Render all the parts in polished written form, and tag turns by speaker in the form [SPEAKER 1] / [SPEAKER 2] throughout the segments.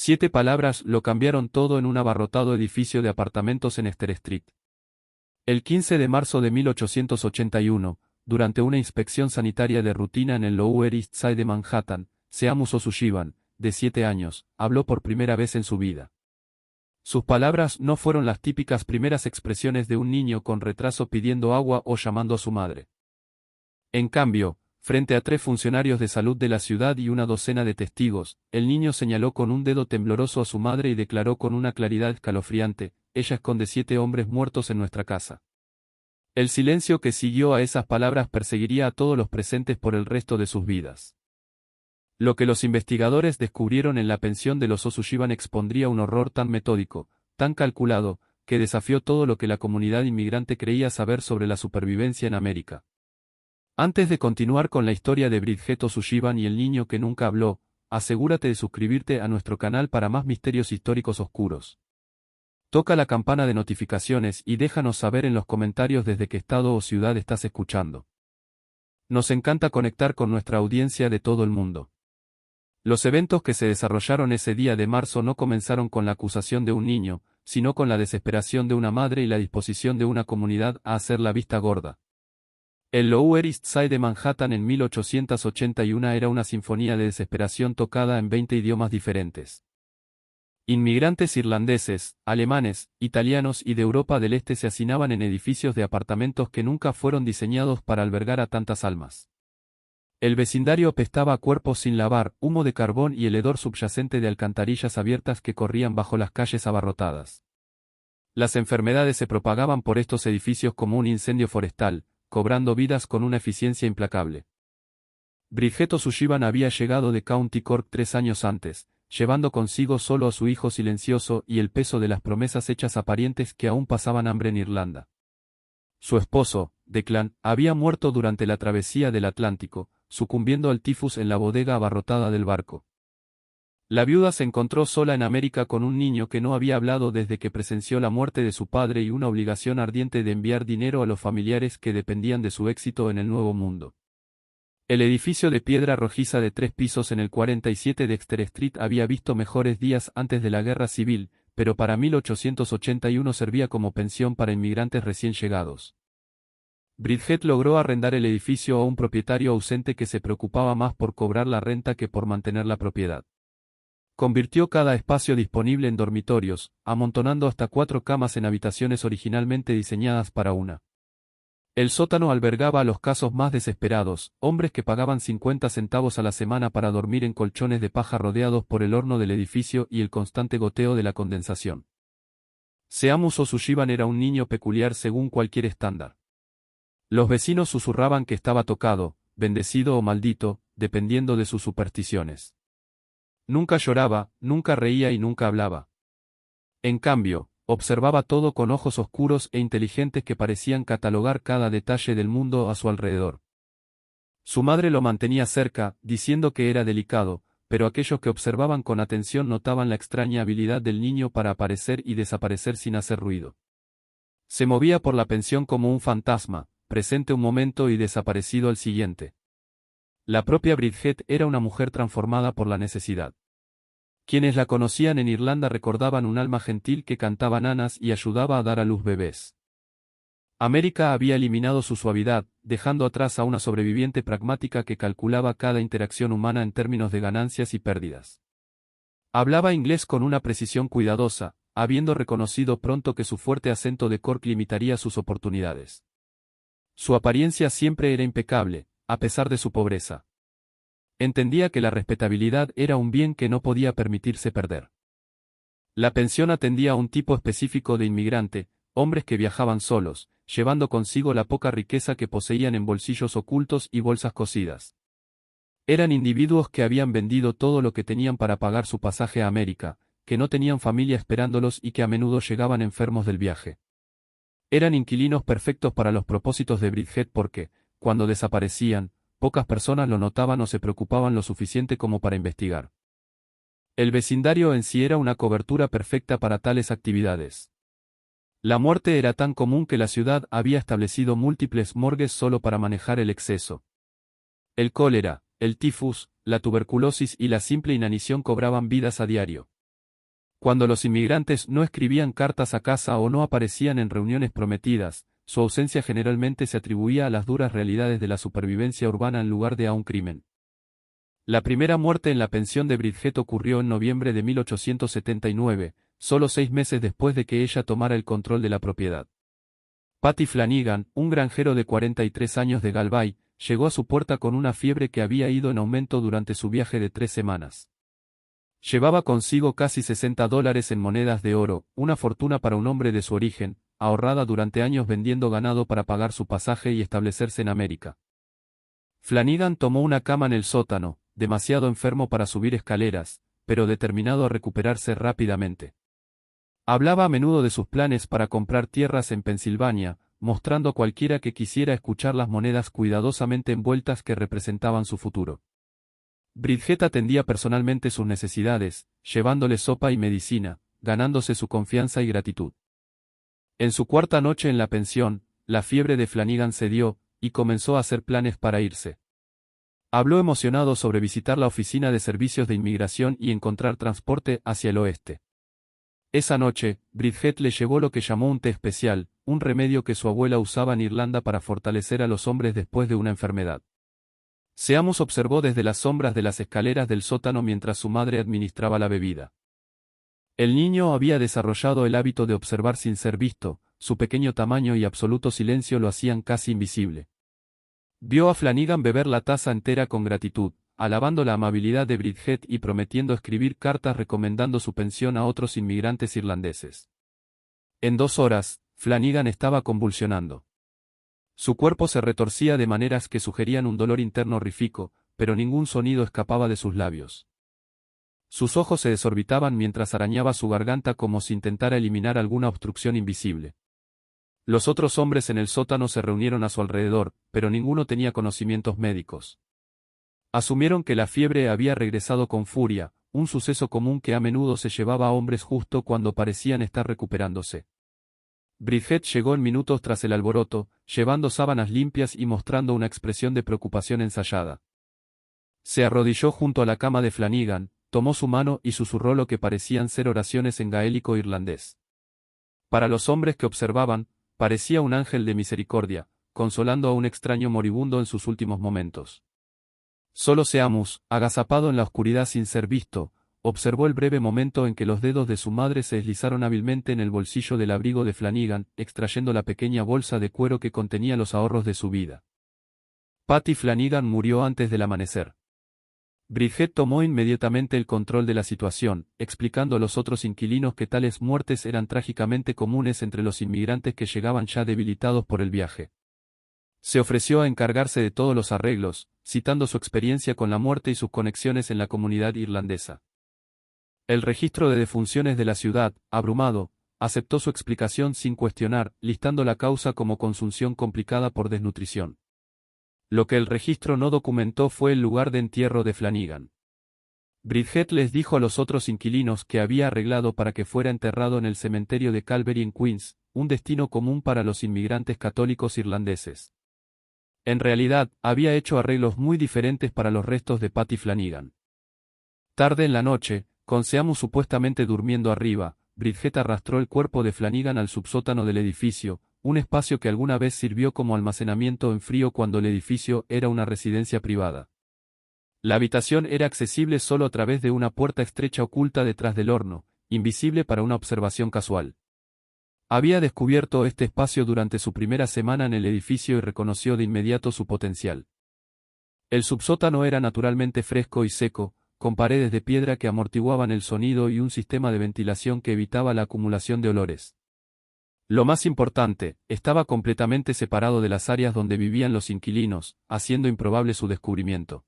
[SPEAKER 1] 7 palabras lo cambiaron todo en un abarrotado edificio de apartamentos en Exeter Street. El 15 de marzo de 1881, durante una inspección sanitaria de rutina en el Lower East Side de Manhattan, Seamus O'Sullivan, de 7 años, habló por primera vez en su vida. Sus palabras no fueron las típicas primeras expresiones de un niño con retraso pidiendo agua o llamando a su madre. En cambio, frente a 3 funcionarios de salud de la ciudad y una docena de testigos, el niño señaló con un dedo tembloroso a su madre y declaró con una claridad escalofriante: «Ella esconde 7 hombres muertos en nuestra casa». El silencio que siguió a esas palabras perseguiría a todos los presentes por el resto de sus vidas. Lo que los investigadores descubrieron en la pensión de los O'Sullivan expondría un horror tan metódico, tan calculado, que desafió todo lo que la comunidad inmigrante creía saber sobre la supervivencia en América. Antes de continuar con la historia de Bridget O'Sullivan y el niño que nunca habló, asegúrate de suscribirte a nuestro canal para más misterios históricos oscuros. Toca la campana de notificaciones y déjanos saber en los comentarios desde qué estado o ciudad estás escuchando. Nos encanta conectar con nuestra audiencia de todo el mundo. Los eventos que se desarrollaron ese día de marzo no comenzaron con la acusación de un niño, sino con la desesperación de una madre y la disposición de una comunidad a hacer la vista gorda. El Lower East Side de Manhattan en 1881 era una sinfonía de desesperación tocada en 20 idiomas diferentes. Inmigrantes irlandeses, alemanes, italianos y de Europa del Este se hacinaban en edificios de apartamentos que nunca fueron diseñados para albergar a tantas almas. El vecindario apestaba a cuerpos sin lavar, humo de carbón y el hedor subyacente de alcantarillas abiertas que corrían bajo las calles abarrotadas. Las enfermedades se propagaban por estos edificios como un incendio forestal, cobrando vidas con una eficiencia implacable. Bridget O'Sullivan había llegado de County Cork 3 años antes, llevando consigo solo a su hijo silencioso y el peso de las promesas hechas a parientes que aún pasaban hambre en Irlanda. Su esposo, Declan, había muerto durante la travesía del Atlántico, sucumbiendo al tifus en la bodega abarrotada del barco. La viuda se encontró sola en América con un niño que no había hablado desde que presenció la muerte de su padre y una obligación ardiente de enviar dinero a los familiares que dependían de su éxito en el Nuevo Mundo. El edificio de piedra rojiza de 3 pisos en el 47 de Exeter Street había visto mejores días antes de la Guerra Civil, pero para 1881 servía como pensión para inmigrantes recién llegados. Bridget logró arrendar el edificio a un propietario ausente que se preocupaba más por cobrar la renta que por mantener la propiedad. Convirtió cada espacio disponible en dormitorios, amontonando hasta 4 camas en habitaciones originalmente diseñadas para una. El sótano albergaba a los casos más desesperados, hombres que pagaban 50 centavos a la semana para dormir en colchones de paja rodeados por el horno del edificio y el constante goteo de la condensación. Seamus O'Sullivan era un niño peculiar según cualquier estándar. Los vecinos susurraban que estaba tocado, bendecido o maldito, dependiendo de sus supersticiones. Nunca lloraba, nunca reía y nunca hablaba. En cambio, observaba todo con ojos oscuros e inteligentes que parecían catalogar cada detalle del mundo a su alrededor. Su madre lo mantenía cerca, diciendo que era delicado, pero aquellos que observaban con atención notaban la extraña habilidad del niño para aparecer y desaparecer sin hacer ruido. Se movía por la pensión como un fantasma, presente un momento y desaparecido al siguiente. La propia Bridget era una mujer transformada por la necesidad. Quienes la conocían en Irlanda recordaban un alma gentil que cantaba nanas y ayudaba a dar a luz bebés. América había eliminado su suavidad, dejando atrás a una sobreviviente pragmática que calculaba cada interacción humana en términos de ganancias y pérdidas. Hablaba inglés con una precisión cuidadosa, habiendo reconocido pronto que su fuerte acento de Cork limitaría sus oportunidades. Su apariencia siempre era impecable, a pesar de su pobreza. Entendía que la respetabilidad era un bien que no podía permitirse perder. La pensión atendía a un tipo específico de inmigrante, hombres que viajaban solos, llevando consigo la poca riqueza que poseían en bolsillos ocultos y bolsas cosidas. Eran individuos que habían vendido todo lo que tenían para pagar su pasaje a América, que no tenían familia esperándolos y que a menudo llegaban enfermos del viaje. Eran inquilinos perfectos para los propósitos de Bridget porque, cuando desaparecían, pocas personas lo notaban o se preocupaban lo suficiente como para investigar. El vecindario en sí era una cobertura perfecta para tales actividades. La muerte era tan común que la ciudad había establecido múltiples morgues solo para manejar el exceso. El cólera, el tifus, la tuberculosis y la simple inanición cobraban vidas a diario. Cuando los inmigrantes no escribían cartas a casa o no aparecían en reuniones prometidas, su ausencia generalmente se atribuía a las duras realidades de la supervivencia urbana en lugar de a un crimen. La primera muerte en la pensión de Bridget ocurrió en noviembre de 1879, solo 6 meses después de que ella tomara el control de la propiedad. Patty Flanagan, un granjero de 43 años de Galway, llegó a su puerta con una fiebre que había ido en aumento durante su viaje de 3 semanas. Llevaba consigo casi $60 en monedas de oro, una fortuna para un hombre de su origen, ahorrada durante años vendiendo ganado para pagar su pasaje y establecerse en América. Flanagan tomó una cama en el sótano, demasiado enfermo para subir escaleras, pero determinado a recuperarse rápidamente. Hablaba a menudo de sus planes para comprar tierras en Pensilvania, mostrando a cualquiera que quisiera escuchar las monedas cuidadosamente envueltas que representaban su futuro. Bridget atendía personalmente sus necesidades, llevándole sopa y medicina, ganándose su confianza y gratitud. En su cuarta noche en la pensión, la fiebre de Flanagan cedió, y comenzó a hacer planes para irse. Habló emocionado sobre visitar la oficina de servicios de inmigración y encontrar transporte hacia el oeste. Esa noche, Bridget le llevó lo que llamó un té especial, un remedio que su abuela usaba en Irlanda para fortalecer a los hombres después de una enfermedad. Seamus observó desde las sombras de las escaleras del sótano mientras su madre administraba la bebida. El niño había desarrollado el hábito de observar sin ser visto, su pequeño tamaño y absoluto silencio lo hacían casi invisible. Vio a Flanagan beber la taza entera con gratitud, alabando la amabilidad de Bridget y prometiendo escribir cartas recomendando su pensión a otros inmigrantes irlandeses. En 2 horas, Flanagan estaba convulsionando. Su cuerpo se retorcía de maneras que sugerían un dolor interno horrífico, pero ningún sonido escapaba de sus labios. Sus ojos se desorbitaban mientras arañaba su garganta como si intentara eliminar alguna obstrucción invisible. Los otros hombres en el sótano se reunieron a su alrededor, pero ninguno tenía conocimientos médicos. Asumieron que la fiebre había regresado con furia, un suceso común que a menudo se llevaba a hombres justo cuando parecían estar recuperándose. Bridget llegó en minutos tras el alboroto, llevando sábanas limpias y mostrando una expresión de preocupación ensayada. Se arrodilló junto a la cama de Flanagan, tomó su mano y susurró lo que parecían ser oraciones en gaélico irlandés. Para los hombres que observaban, parecía un ángel de misericordia, consolando a un extraño moribundo en sus últimos momentos. Solo Seamus, agazapado en la oscuridad sin ser visto, observó el breve momento en que los dedos de su madre se deslizaron hábilmente en el bolsillo del abrigo de Flanagan, extrayendo la pequeña bolsa de cuero que contenía los ahorros de su vida. Patty Flanagan murió antes del amanecer. Bridget tomó inmediatamente el control de la situación, explicando a los otros inquilinos que tales muertes eran trágicamente comunes entre los inmigrantes que llegaban ya debilitados por el viaje. Se ofreció a encargarse de todos los arreglos, citando su experiencia con la muerte y sus conexiones en la comunidad irlandesa. El registro de defunciones de la ciudad, abrumado, aceptó su explicación sin cuestionar, listando la causa como consunción complicada por desnutrición. Lo que el registro no documentó fue el lugar de entierro de Flanagan. Bridget les dijo a los otros inquilinos que había arreglado para que fuera enterrado en el cementerio de Calvary en Queens, un destino común para los inmigrantes católicos irlandeses. En realidad, había hecho arreglos muy diferentes para los restos de Patty Flanagan. Tarde en la noche, con Seamus supuestamente durmiendo arriba, Bridget arrastró el cuerpo de Flanagan al subsótano del edificio, un espacio que alguna vez sirvió como almacenamiento en frío cuando el edificio era una residencia privada. La habitación era accesible solo a través de una puerta estrecha oculta detrás del horno, invisible para una observación casual. Había descubierto este espacio durante su primera semana en el edificio y reconoció de inmediato su potencial. El subsótano era naturalmente fresco y seco, con paredes de piedra que amortiguaban el sonido y un sistema de ventilación que evitaba la acumulación de olores. Lo más importante, estaba completamente separado de las áreas donde vivían los inquilinos, haciendo improbable su descubrimiento.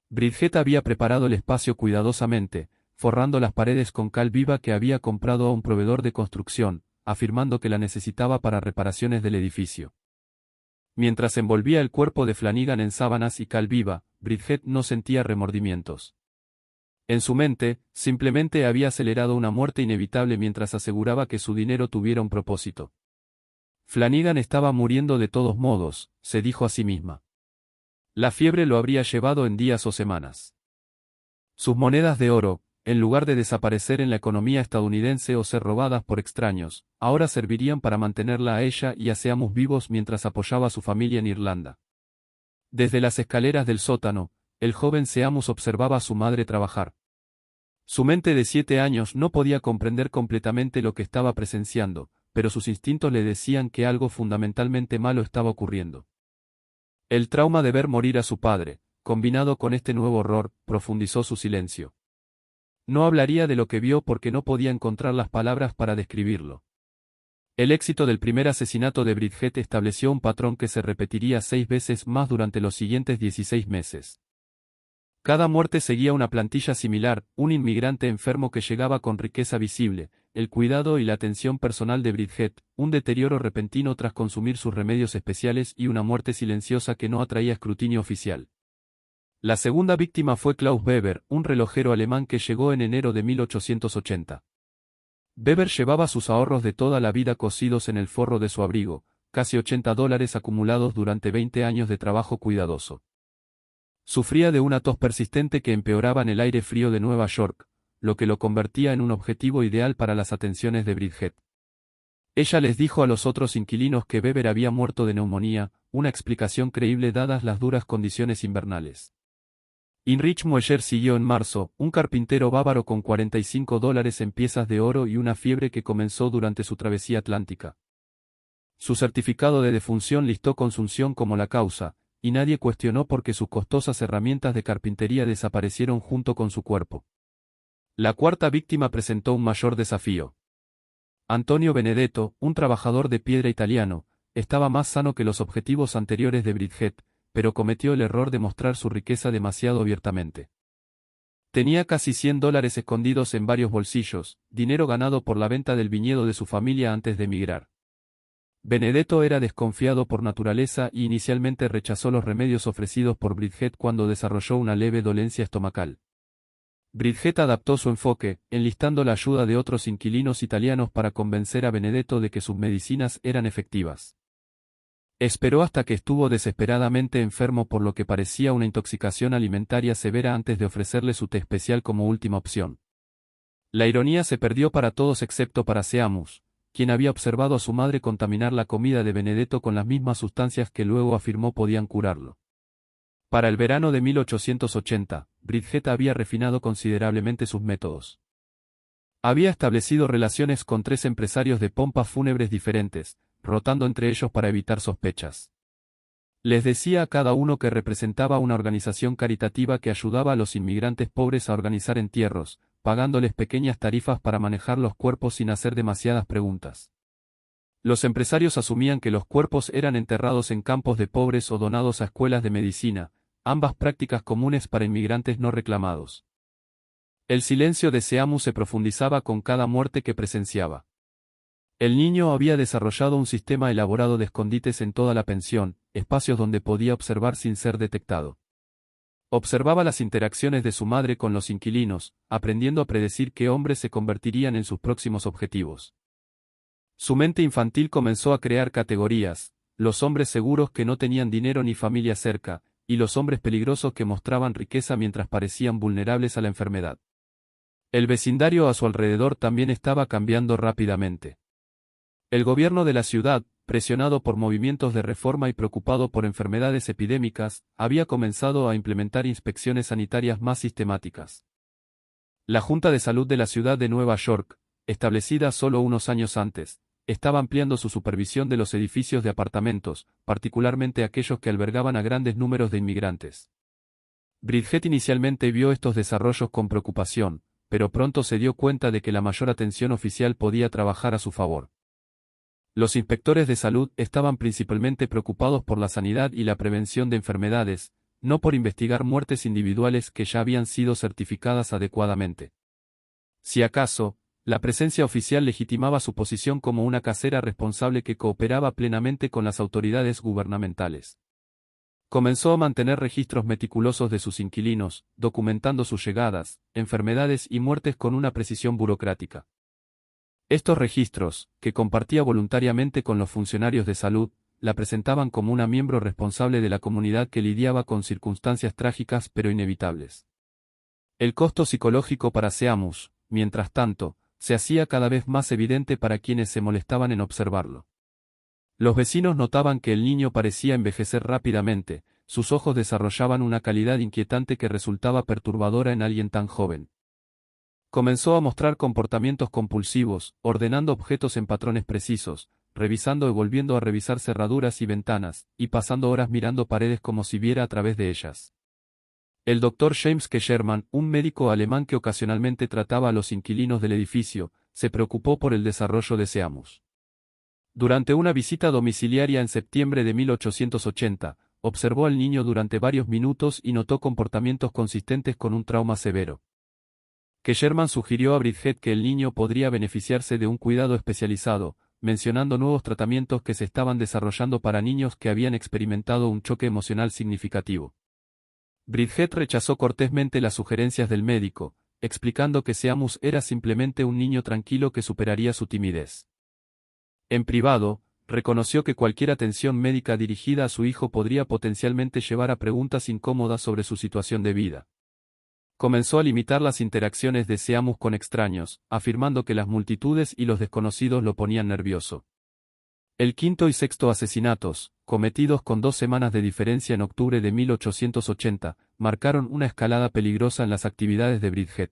[SPEAKER 1] Bridget había preparado el espacio cuidadosamente, forrando las paredes con cal viva que había comprado a un proveedor de construcción, afirmando que la necesitaba para reparaciones del edificio. Mientras envolvía el cuerpo de Flanagan en sábanas y cal viva, Bridget no sentía remordimientos. En su mente, simplemente había acelerado una muerte inevitable mientras aseguraba que su dinero tuviera un propósito. Flanagan estaba muriendo de todos modos, se dijo a sí misma. La fiebre lo habría llevado en días o semanas. Sus monedas de oro, en lugar de desaparecer en la economía estadounidense o ser robadas por extraños, ahora servirían para mantenerla a ella y a Seamus vivos mientras apoyaba a su familia en Irlanda. Desde las escaleras del sótano, el joven Seamus observaba a su madre trabajar. Su mente de 7 años no podía comprender completamente lo que estaba presenciando, pero sus instintos le decían que algo fundamentalmente malo estaba ocurriendo. El trauma de ver morir a su padre, combinado con este nuevo horror, profundizó su silencio. No hablaría de lo que vio porque no podía encontrar las palabras para describirlo. El éxito del primer asesinato de Bridget estableció un patrón que se repetiría 6 veces más durante los siguientes 16 meses. Cada muerte seguía una plantilla similar, un inmigrante enfermo que llegaba con riqueza visible, el cuidado y la atención personal de Bridget, un deterioro repentino tras consumir sus remedios especiales y una muerte silenciosa que no atraía escrutinio oficial. La segunda víctima fue Klaus Weber, un relojero alemán que llegó en enero de 1880. Weber llevaba sus ahorros de toda la vida cosidos en el forro de su abrigo, casi $80 acumulados durante 20 años de trabajo cuidadoso. Sufría de una tos persistente que empeoraba en el aire frío de Nueva York, lo que lo convertía en un objetivo ideal para las atenciones de Bridget. Ella les dijo a los otros inquilinos que Weber había muerto de neumonía, una explicación creíble dadas las duras condiciones invernales. Heinrich Moeller siguió en marzo, un carpintero bávaro con $45 en piezas de oro y una fiebre que comenzó durante su travesía atlántica. Su certificado de defunción listó consunción como la causa, y nadie cuestionó por qué sus costosas herramientas de carpintería desaparecieron junto con su cuerpo. La cuarta víctima presentó un mayor desafío. Antonio Benedetto, un trabajador de piedra italiano, estaba más sano que los objetivos anteriores de Bridget, pero cometió el error de mostrar su riqueza demasiado abiertamente. Tenía casi $100 escondidos en varios bolsillos, dinero ganado por la venta del viñedo de su familia antes de emigrar. Benedetto era desconfiado por naturaleza y inicialmente rechazó los remedios ofrecidos por Bridget cuando desarrolló una leve dolencia estomacal. Bridget adaptó su enfoque, enlistando la ayuda de otros inquilinos italianos para convencer a Benedetto de que sus medicinas eran efectivas. Esperó hasta que estuvo desesperadamente enfermo por lo que parecía una intoxicación alimentaria severa antes de ofrecerle su té especial como última opción. La ironía se perdió para todos excepto para Seamus, quien había observado a su madre contaminar la comida de Benedetto con las mismas sustancias que luego afirmó podían curarlo. Para el verano de 1880, Bridget había refinado considerablemente sus métodos. Había establecido relaciones con 3 empresarios de pompas fúnebres diferentes, rotando entre ellos para evitar sospechas. Les decía a cada uno que representaba una organización caritativa que ayudaba a los inmigrantes pobres a organizar entierros, pagándoles pequeñas tarifas para manejar los cuerpos sin hacer demasiadas preguntas. Los empresarios asumían que los cuerpos eran enterrados en campos de pobres o donados a escuelas de medicina, ambas prácticas comunes para inmigrantes no reclamados. El silencio de Seamus se profundizaba con cada muerte que presenciaba. El niño había desarrollado un sistema elaborado de escondites en toda la pensión, espacios donde podía observar sin ser detectado. Observaba las interacciones de su madre con los inquilinos, aprendiendo a predecir qué hombres se convertirían en sus próximos objetivos. Su mente infantil comenzó a crear categorías: los hombres seguros que no tenían dinero ni familia cerca, y los hombres peligrosos que mostraban riqueza mientras parecían vulnerables a la enfermedad. El vecindario a su alrededor también estaba cambiando rápidamente. El gobierno de la ciudad, presionado por movimientos de reforma y preocupado por enfermedades epidémicas, había comenzado a implementar inspecciones sanitarias más sistemáticas. La Junta de Salud de la ciudad de Nueva York, establecida solo unos años antes, estaba ampliando su supervisión de los edificios de apartamentos, particularmente aquellos que albergaban a grandes números de inmigrantes. Bridget inicialmente vio estos desarrollos con preocupación, pero pronto se dio cuenta de que la mayor atención oficial podía trabajar a su favor. Los inspectores de salud estaban principalmente preocupados por la sanidad y la prevención de enfermedades, no por investigar muertes individuales que ya habían sido certificadas adecuadamente. Si acaso, la presencia oficial legitimaba su posición como una casera responsable que cooperaba plenamente con las autoridades gubernamentales. Comenzó a mantener registros meticulosos de sus inquilinos, documentando sus llegadas, enfermedades y muertes con una precisión burocrática. Estos registros, que compartía voluntariamente con los funcionarios de salud, la presentaban como una miembro responsable de la comunidad que lidiaba con circunstancias trágicas pero inevitables. El costo psicológico para Seamus, mientras tanto, se hacía cada vez más evidente para quienes se molestaban en observarlo. Los vecinos notaban que el niño parecía envejecer rápidamente, sus ojos desarrollaban una calidad inquietante que resultaba perturbadora en alguien tan joven. Comenzó a mostrar comportamientos compulsivos, ordenando objetos en patrones precisos, revisando y volviendo a revisar cerraduras y ventanas, y pasando horas mirando paredes como si viera a través de ellas. El doctor James Kesherman, un médico alemán que ocasionalmente trataba a los inquilinos del edificio, se preocupó por el desarrollo de Seamus. Durante una visita domiciliaria en septiembre de 1880, observó al niño durante varios minutos y notó comportamientos consistentes con un trauma severo. Kesherman sugirió a Bridget que el niño podría beneficiarse de un cuidado especializado, mencionando nuevos tratamientos que se estaban desarrollando para niños que habían experimentado un choque emocional significativo. Bridget rechazó cortésmente las sugerencias del médico, explicando que Seamus era simplemente un niño tranquilo que superaría su timidez. En privado, reconoció que cualquier atención médica dirigida a su hijo podría potencialmente llevar a preguntas incómodas sobre su situación de vida. Comenzó a limitar las interacciones de Seamus con extraños, afirmando que las multitudes y los desconocidos lo ponían nervioso. El quinto y sexto asesinatos, cometidos con 2 semanas de diferencia en octubre de 1880, marcaron una escalada peligrosa en las actividades de Bridget.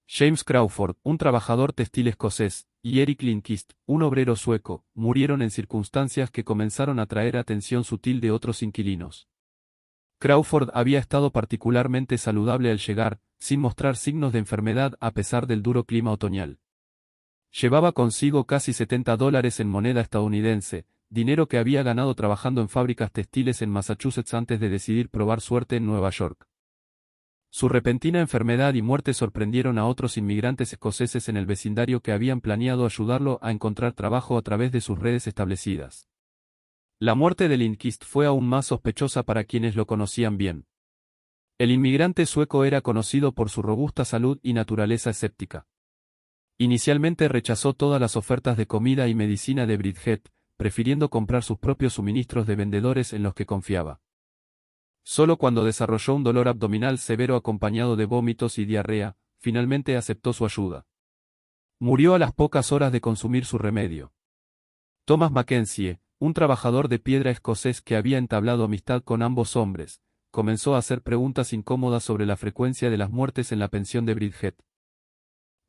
[SPEAKER 1] James Crawford, un trabajador textil escocés, y Eric Lindquist, un obrero sueco, murieron en circunstancias que comenzaron a atraer atención sutil de otros inquilinos. Crawford había estado particularmente saludable al llegar, sin mostrar signos de enfermedad a pesar del duro clima otoñal. Llevaba consigo casi $70 en moneda estadounidense, dinero que había ganado trabajando en fábricas textiles en Massachusetts antes de decidir probar suerte en Nueva York. Su repentina enfermedad y muerte sorprendieron a otros inmigrantes escoceses en el vecindario que habían planeado ayudarlo a encontrar trabajo a través de sus redes establecidas. La muerte de Lindquist fue aún más sospechosa para quienes lo conocían bien. El inmigrante sueco era conocido por su robusta salud y naturaleza escéptica. Inicialmente rechazó todas las ofertas de comida y medicina de Bridget, prefiriendo comprar sus propios suministros de vendedores en los que confiaba. Solo cuando desarrolló un dolor abdominal severo acompañado de vómitos y diarrea, finalmente aceptó su ayuda. Murió a las pocas horas de consumir su remedio. Thomas Mackenzie, un trabajador de piedra escocés que había entablado amistad con ambos hombres, comenzó a hacer preguntas incómodas sobre la frecuencia de las muertes en la pensión de Bridget.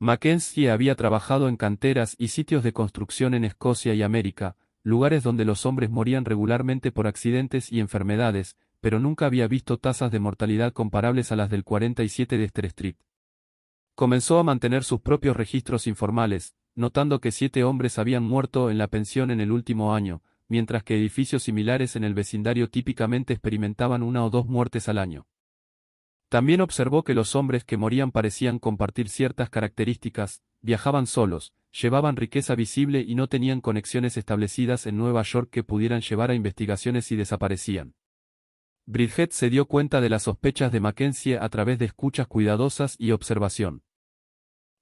[SPEAKER 1] Mackenzie había trabajado en canteras y sitios de construcción en Escocia y América, lugares donde los hombres morían regularmente por accidentes y enfermedades, pero nunca había visto tasas de mortalidad comparables a las del 47 de Esther Street. Comenzó a mantener sus propios registros informales, notando que 7 hombres habían muerto en la pensión en el último año, mientras que edificios similares en el vecindario típicamente experimentaban 1 o 2 muertes al año. También observó que los hombres que morían parecían compartir ciertas características, viajaban solos, llevaban riqueza visible y no tenían conexiones establecidas en Nueva York que pudieran llevar a investigaciones y desaparecían. Bridget se dio cuenta de las sospechas de Mackenzie a través de escuchas cuidadosas y observación.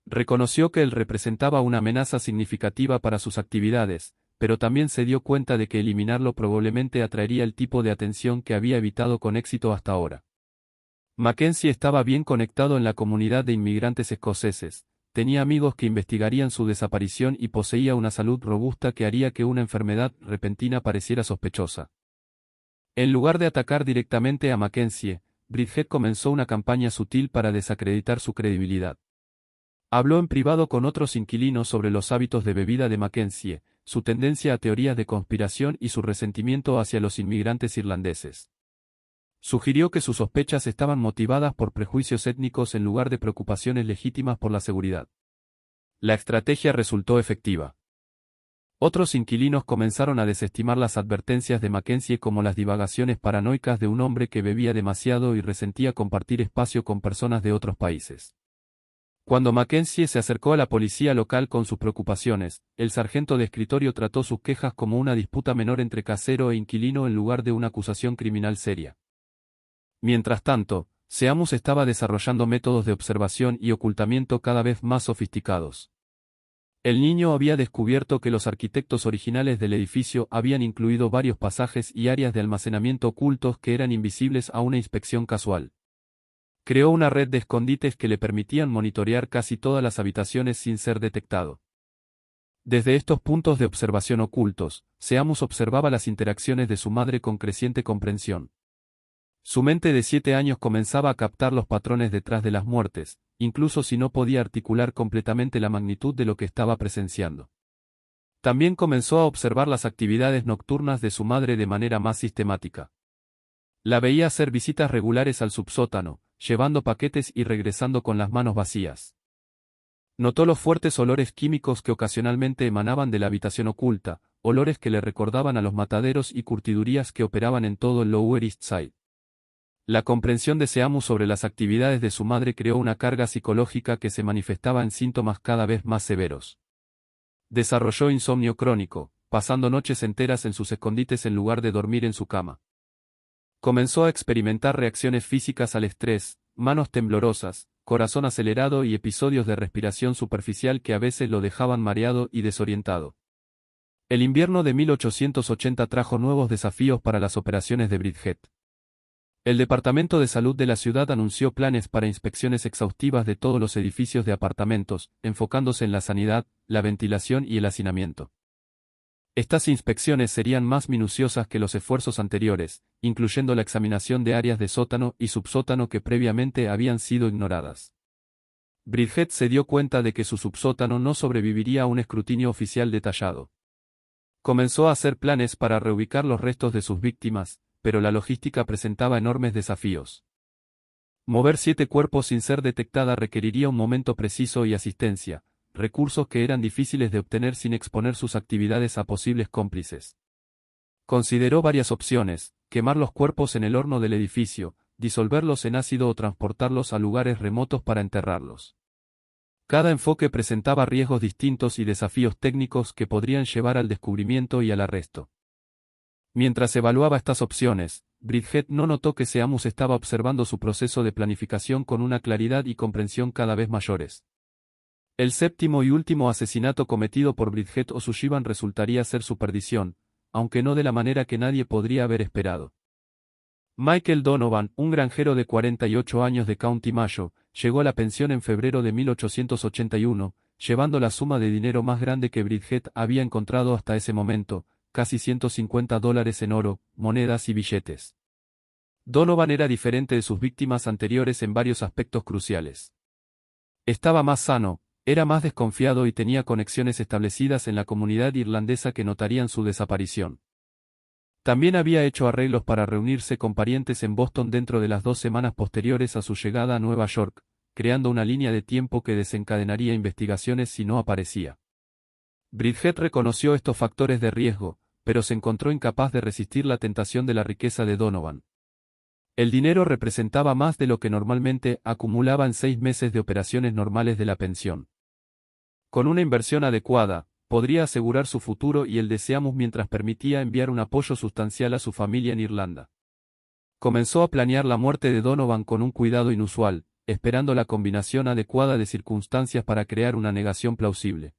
[SPEAKER 1] Reconoció que él representaba una amenaza significativa para sus actividades, pero también se dio cuenta de que eliminarlo probablemente atraería el tipo de atención que había evitado con éxito hasta ahora. Mackenzie estaba bien conectado en la comunidad de inmigrantes escoceses, tenía amigos que investigarían su desaparición y poseía una salud robusta que haría que una enfermedad repentina pareciera sospechosa. En lugar de atacar directamente a Mackenzie, Bridget comenzó una campaña sutil para desacreditar su credibilidad. Habló en privado con otros inquilinos sobre los hábitos de bebida de Mackenzie, su tendencia a teorías de conspiración y su resentimiento hacia los inmigrantes irlandeses. Sugirió que sus sospechas estaban motivadas por prejuicios étnicos en lugar de preocupaciones legítimas por la seguridad. La estrategia resultó efectiva. Otros inquilinos comenzaron a desestimar las advertencias de Mackenzie como las divagaciones paranoicas de un hombre que bebía demasiado y resentía compartir espacio con personas de otros países. Cuando Mackenzie se acercó a la policía local con sus preocupaciones, el sargento de escritorio trató sus quejas como una disputa menor entre casero e inquilino en lugar de una acusación criminal seria. Mientras tanto, Seamus estaba desarrollando métodos de observación y ocultamiento cada vez más sofisticados. El niño había descubierto que los arquitectos originales del edificio habían incluido varios pasajes y áreas de almacenamiento ocultos que eran invisibles a una inspección casual. Creó una red de escondites que le permitían monitorear casi todas las habitaciones sin ser detectado. Desde estos puntos de observación ocultos, Seamus observaba las interacciones de su madre con creciente comprensión. Su mente de 7 años comenzaba a captar los patrones detrás de las muertes, incluso si no podía articular completamente la magnitud de lo que estaba presenciando. También comenzó a observar las actividades nocturnas de su madre de manera más sistemática. La veía hacer visitas regulares al subsótano, llevando paquetes y regresando con las manos vacías. Notó los fuertes olores químicos que ocasionalmente emanaban de la habitación oculta, olores que le recordaban a los mataderos y curtidurías que operaban en todo el Lower East Side. La comprensión de Seamus sobre las actividades de su madre creó una carga psicológica que se manifestaba en síntomas cada vez más severos. Desarrolló insomnio crónico, pasando noches enteras en sus escondites en lugar de dormir en su cama. Comenzó a experimentar reacciones físicas al estrés, manos temblorosas, corazón acelerado y episodios de respiración superficial que a veces lo dejaban mareado y desorientado. El invierno de 1880 trajo nuevos desafíos para las operaciones de Bridget. El Departamento de Salud de la ciudad anunció planes para inspecciones exhaustivas de todos los edificios de apartamentos, enfocándose en la sanidad, la ventilación y el hacinamiento. Estas inspecciones serían más minuciosas que los esfuerzos anteriores, incluyendo la examinación de áreas de sótano y subsótano que previamente habían sido ignoradas. Bridget se dio cuenta de que su subsótano no sobreviviría a un escrutinio oficial detallado. Comenzó a hacer planes para reubicar los restos de sus víctimas, pero la logística presentaba enormes desafíos. Mover 7 cuerpos sin ser detectada requeriría un momento preciso y asistencia, recursos que eran difíciles de obtener sin exponer sus actividades a posibles cómplices. Consideró varias opciones: quemar los cuerpos en el horno del edificio, disolverlos en ácido o transportarlos a lugares remotos para enterrarlos. Cada enfoque presentaba riesgos distintos y desafíos técnicos que podrían llevar al descubrimiento y al arresto. Mientras evaluaba estas opciones, Bridget no notó que Seamus estaba observando su proceso de planificación con una claridad y comprensión cada vez mayores. El séptimo y último asesinato cometido por Bridget O'Sullivan resultaría ser su perdición, aunque no de la manera que nadie podría haber esperado. Michael Donovan, un granjero de 48 años de County Mayo, llegó a la pensión en febrero de 1881, llevando la suma de dinero más grande que Bridget había encontrado hasta ese momento, casi $150 en oro, monedas y billetes. Donovan era diferente de sus víctimas anteriores en varios aspectos cruciales. Estaba más sano, era más desconfiado y tenía conexiones establecidas en la comunidad irlandesa que notarían su desaparición. También había hecho arreglos para reunirse con parientes en Boston dentro de las 2 semanas posteriores a su llegada a Nueva York, creando una línea de tiempo que desencadenaría investigaciones si no aparecía. Bridget reconoció estos factores de riesgo, pero se encontró incapaz de resistir la tentación de la riqueza de Donovan. El dinero representaba más de lo que normalmente acumulaba en 6 meses de operaciones normales de la pensión. Con una inversión adecuada, podría asegurar su futuro y el de Seamus mientras permitía enviar un apoyo sustancial a su familia en Irlanda. Comenzó a planear la muerte de Donovan con un cuidado inusual, esperando la combinación adecuada de circunstancias para crear una negación plausible.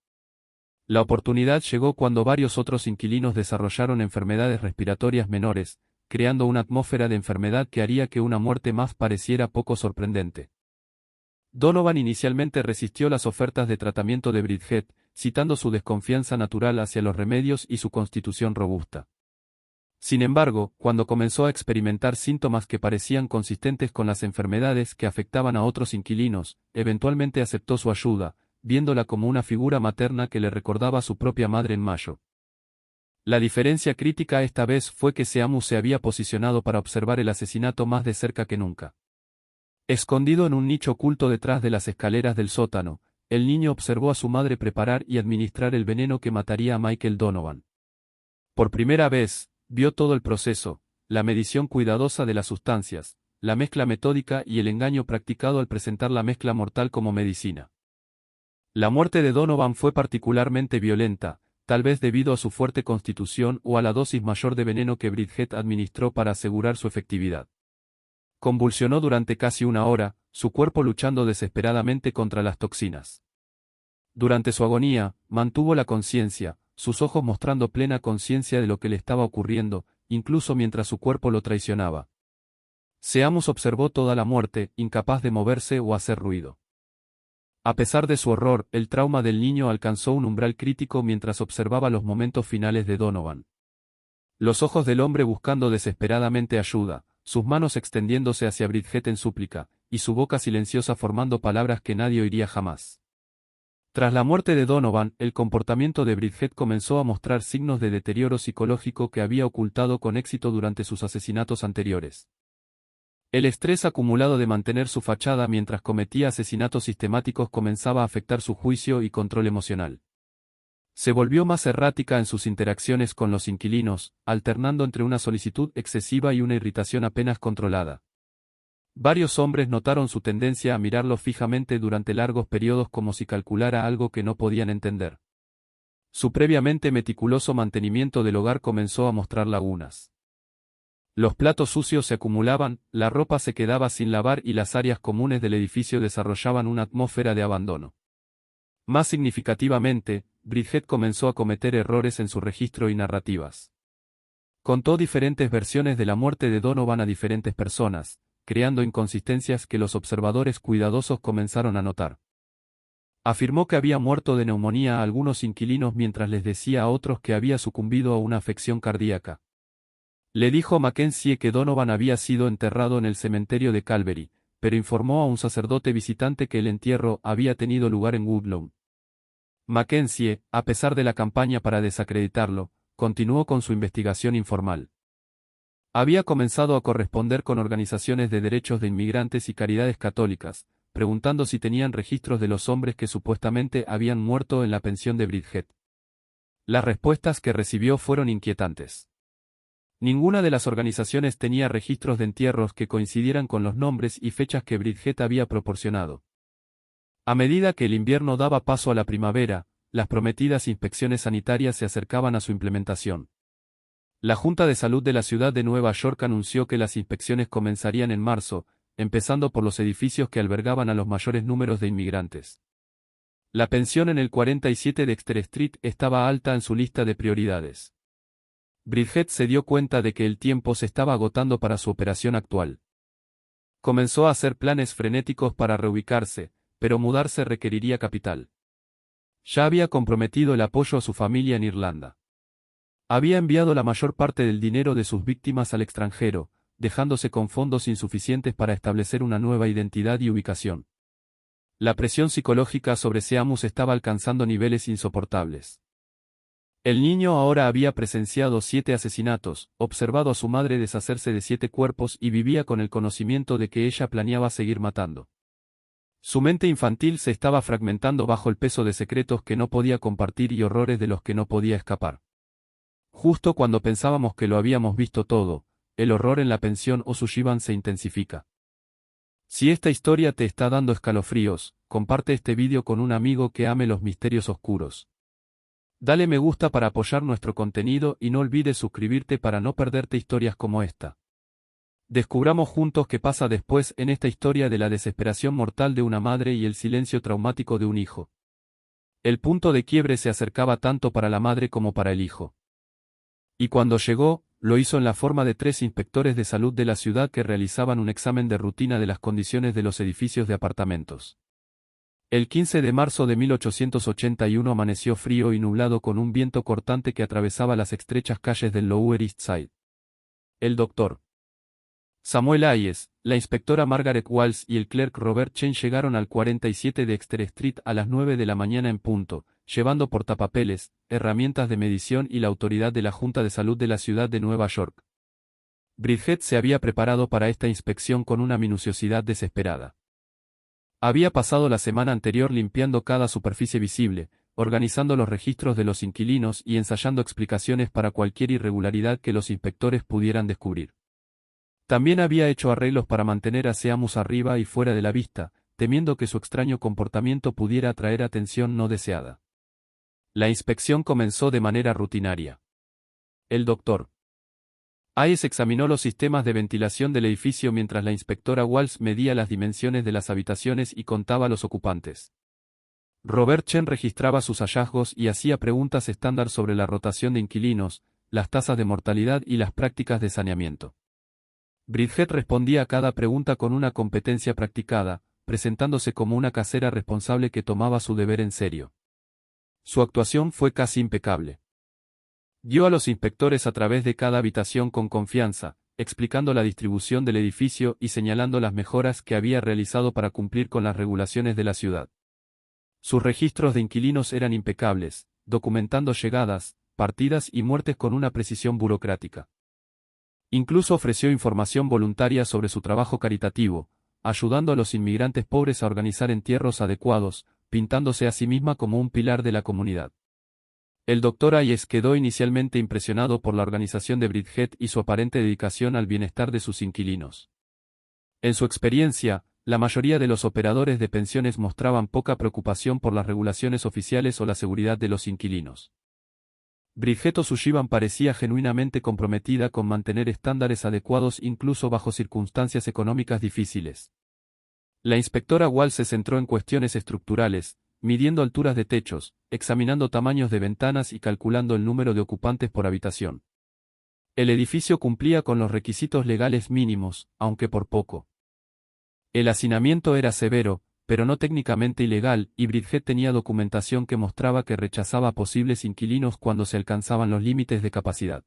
[SPEAKER 1] La oportunidad llegó cuando varios otros inquilinos desarrollaron enfermedades respiratorias menores, creando una atmósfera de enfermedad que haría que una muerte más pareciera poco sorprendente. Donovan inicialmente resistió las ofertas de tratamiento de Bridget, citando su desconfianza natural hacia los remedios y su constitución robusta. Sin embargo, cuando comenzó a experimentar síntomas que parecían consistentes con las enfermedades que afectaban a otros inquilinos, eventualmente aceptó su ayuda, viéndola como una figura materna que le recordaba a su propia madre en Mayo. La diferencia crítica esta vez fue que Seamus se había posicionado para observar el asesinato más de cerca que nunca. Escondido en un nicho oculto detrás de las escaleras del sótano, el niño observó a su madre preparar y administrar el veneno que mataría a Michael Donovan. Por primera vez, vio todo el proceso, la medición cuidadosa de las sustancias, la mezcla metódica y el engaño practicado al presentar la mezcla mortal como medicina. La muerte de Donovan fue particularmente violenta, tal vez debido a su fuerte constitución o a la dosis mayor de veneno que Bridget administró para asegurar su efectividad. Convulsionó durante casi 1 hora, su cuerpo luchando desesperadamente contra las toxinas. Durante su agonía, mantuvo la conciencia, sus ojos mostrando plena conciencia de lo que le estaba ocurriendo, incluso mientras su cuerpo lo traicionaba. Seamus observó toda la muerte, incapaz de moverse o hacer ruido. A pesar de su horror, el trauma del niño alcanzó un umbral crítico mientras observaba los momentos finales de Donovan. Los ojos del hombre buscando desesperadamente ayuda, sus manos extendiéndose hacia Bridget en súplica, y su boca silenciosa formando palabras que nadie oiría jamás. Tras la muerte de Donovan, el comportamiento de Bridget comenzó a mostrar signos de deterioro psicológico que había ocultado con éxito durante sus asesinatos anteriores. El estrés acumulado de mantener su fachada mientras cometía asesinatos sistemáticos comenzaba a afectar su juicio y control emocional. Se volvió más errática en sus interacciones con los inquilinos, alternando entre una solicitud excesiva y una irritación apenas controlada. Varios hombres notaron su tendencia a mirarlo fijamente durante largos periodos como si calculara algo que no podían entender. Su previamente meticuloso mantenimiento del hogar comenzó a mostrar lagunas. Los platos sucios se acumulaban, la ropa se quedaba sin lavar y las áreas comunes del edificio desarrollaban una atmósfera de abandono. Más significativamente, Bridget comenzó a cometer errores en su registro y narrativas. Contó diferentes versiones de la muerte de Donovan a diferentes personas, creando inconsistencias que los observadores cuidadosos comenzaron a notar. Afirmó que había muerto de neumonía a algunos inquilinos mientras les decía a otros que había sucumbido a una afección cardíaca. Le dijo Mackenzie que Donovan había sido enterrado en el cementerio de Calvary, pero informó a un sacerdote visitante que el entierro había tenido lugar en Woodlawn. Mackenzie, a pesar de la campaña para desacreditarlo, continuó con su investigación informal. Había comenzado a corresponder con organizaciones de derechos de inmigrantes y caridades católicas, preguntando si tenían registros de los hombres que supuestamente habían muerto en la pensión de Bridget. Las respuestas que recibió fueron inquietantes. Ninguna de las organizaciones tenía registros de entierros que coincidieran con los nombres y fechas que Bridget había proporcionado. A medida que el invierno daba paso a la primavera, las prometidas inspecciones sanitarias se acercaban a su implementación. La Junta de Salud de la ciudad de Nueva York anunció que las inspecciones comenzarían en marzo, empezando por los edificios que albergaban a los mayores números de inmigrantes. La pensión en el 47 de Exeter Street estaba alta en su lista de prioridades. Bridget se dio cuenta de que el tiempo se estaba agotando para su operación actual. Comenzó a hacer planes frenéticos para reubicarse, pero mudarse requeriría capital. Ya había comprometido el apoyo a su familia en Irlanda. Había enviado la mayor parte del dinero de sus víctimas al extranjero, dejándose con fondos insuficientes para establecer una nueva identidad y ubicación. La presión psicológica sobre Seamus estaba alcanzando niveles insoportables. El niño ahora había presenciado 7 asesinatos, observado a su madre deshacerse de 7 cuerpos y vivía con el conocimiento de que ella planeaba seguir matando. Su mente infantil se estaba fragmentando bajo el peso de secretos que no podía compartir y horrores de los que no podía escapar. Justo cuando pensábamos que lo habíamos visto todo, el horror en la pensión O'Sullivan se intensifica. Si esta historia te está dando escalofríos, comparte este vídeo con un amigo que ame los misterios oscuros. Dale me gusta para apoyar nuestro contenido y no olvides suscribirte para no perderte historias como esta. Descubramos juntos qué pasa después en esta historia de la desesperación mortal de una madre y el silencio traumático de un hijo. El punto de quiebre se acercaba tanto para la madre como para el hijo. Y cuando llegó, lo hizo en la forma de 3 inspectores de salud de la ciudad que realizaban un examen de rutina de las condiciones de los edificios de apartamentos. El 15 de marzo de 1881 amaneció frío y nublado con un viento cortante que atravesaba las estrechas calles del Lower East Side. El Dr. Samuel Hayes, la inspectora Margaret Walsh y el clerk Robert Chen llegaron al 47 de Exeter Street a las 9 de la mañana en punto, llevando portapapeles, herramientas de medición y la autoridad de la Junta de Salud de la ciudad de Nueva York. Bridget se había preparado para esta inspección con una minuciosidad desesperada. Había pasado la semana anterior limpiando cada superficie visible, organizando los registros de los inquilinos y ensayando explicaciones para cualquier irregularidad que los inspectores pudieran descubrir. También había hecho arreglos para mantener a Seamus arriba y fuera de la vista, temiendo que su extraño comportamiento pudiera atraer atención no deseada. La inspección comenzó de manera rutinaria. El Dr. Hayes examinó los sistemas de ventilación del edificio mientras la inspectora Walsh medía las dimensiones de las habitaciones y contaba a los ocupantes. Robert Chen registraba sus hallazgos y hacía preguntas estándar sobre la rotación de inquilinos, las tasas de mortalidad y las prácticas de saneamiento. Bridget respondía a cada pregunta con una competencia practicada, presentándose como una casera responsable que tomaba su deber en serio. Su actuación fue casi impecable. Guió a los inspectores a través de cada habitación con confianza, explicando la distribución del edificio y señalando las mejoras que había realizado para cumplir con las regulaciones de la ciudad. Sus registros de inquilinos eran impecables, documentando llegadas, partidas y muertes con una precisión burocrática. Incluso ofreció información voluntaria sobre su trabajo caritativo, ayudando a los inmigrantes pobres a organizar entierros adecuados, pintándose a sí misma como un pilar de la comunidad. El Dr. Hayes quedó inicialmente impresionado por la organización de Bridget y su aparente dedicación al bienestar de sus inquilinos. En su experiencia, la mayoría de los operadores de pensiones mostraban poca preocupación por las regulaciones oficiales o la seguridad de los inquilinos. Bridget O'Sullivan parecía genuinamente comprometida con mantener estándares adecuados incluso bajo circunstancias económicas difíciles. La inspectora Walsh se centró en cuestiones estructurales, midiendo alturas de techos, examinando tamaños de ventanas y calculando el número de ocupantes por habitación. El edificio cumplía con los requisitos legales mínimos, aunque por poco. El hacinamiento era severo, pero no técnicamente ilegal, y Bridget tenía documentación que mostraba que rechazaba a posibles inquilinos cuando se alcanzaban los límites de capacidad.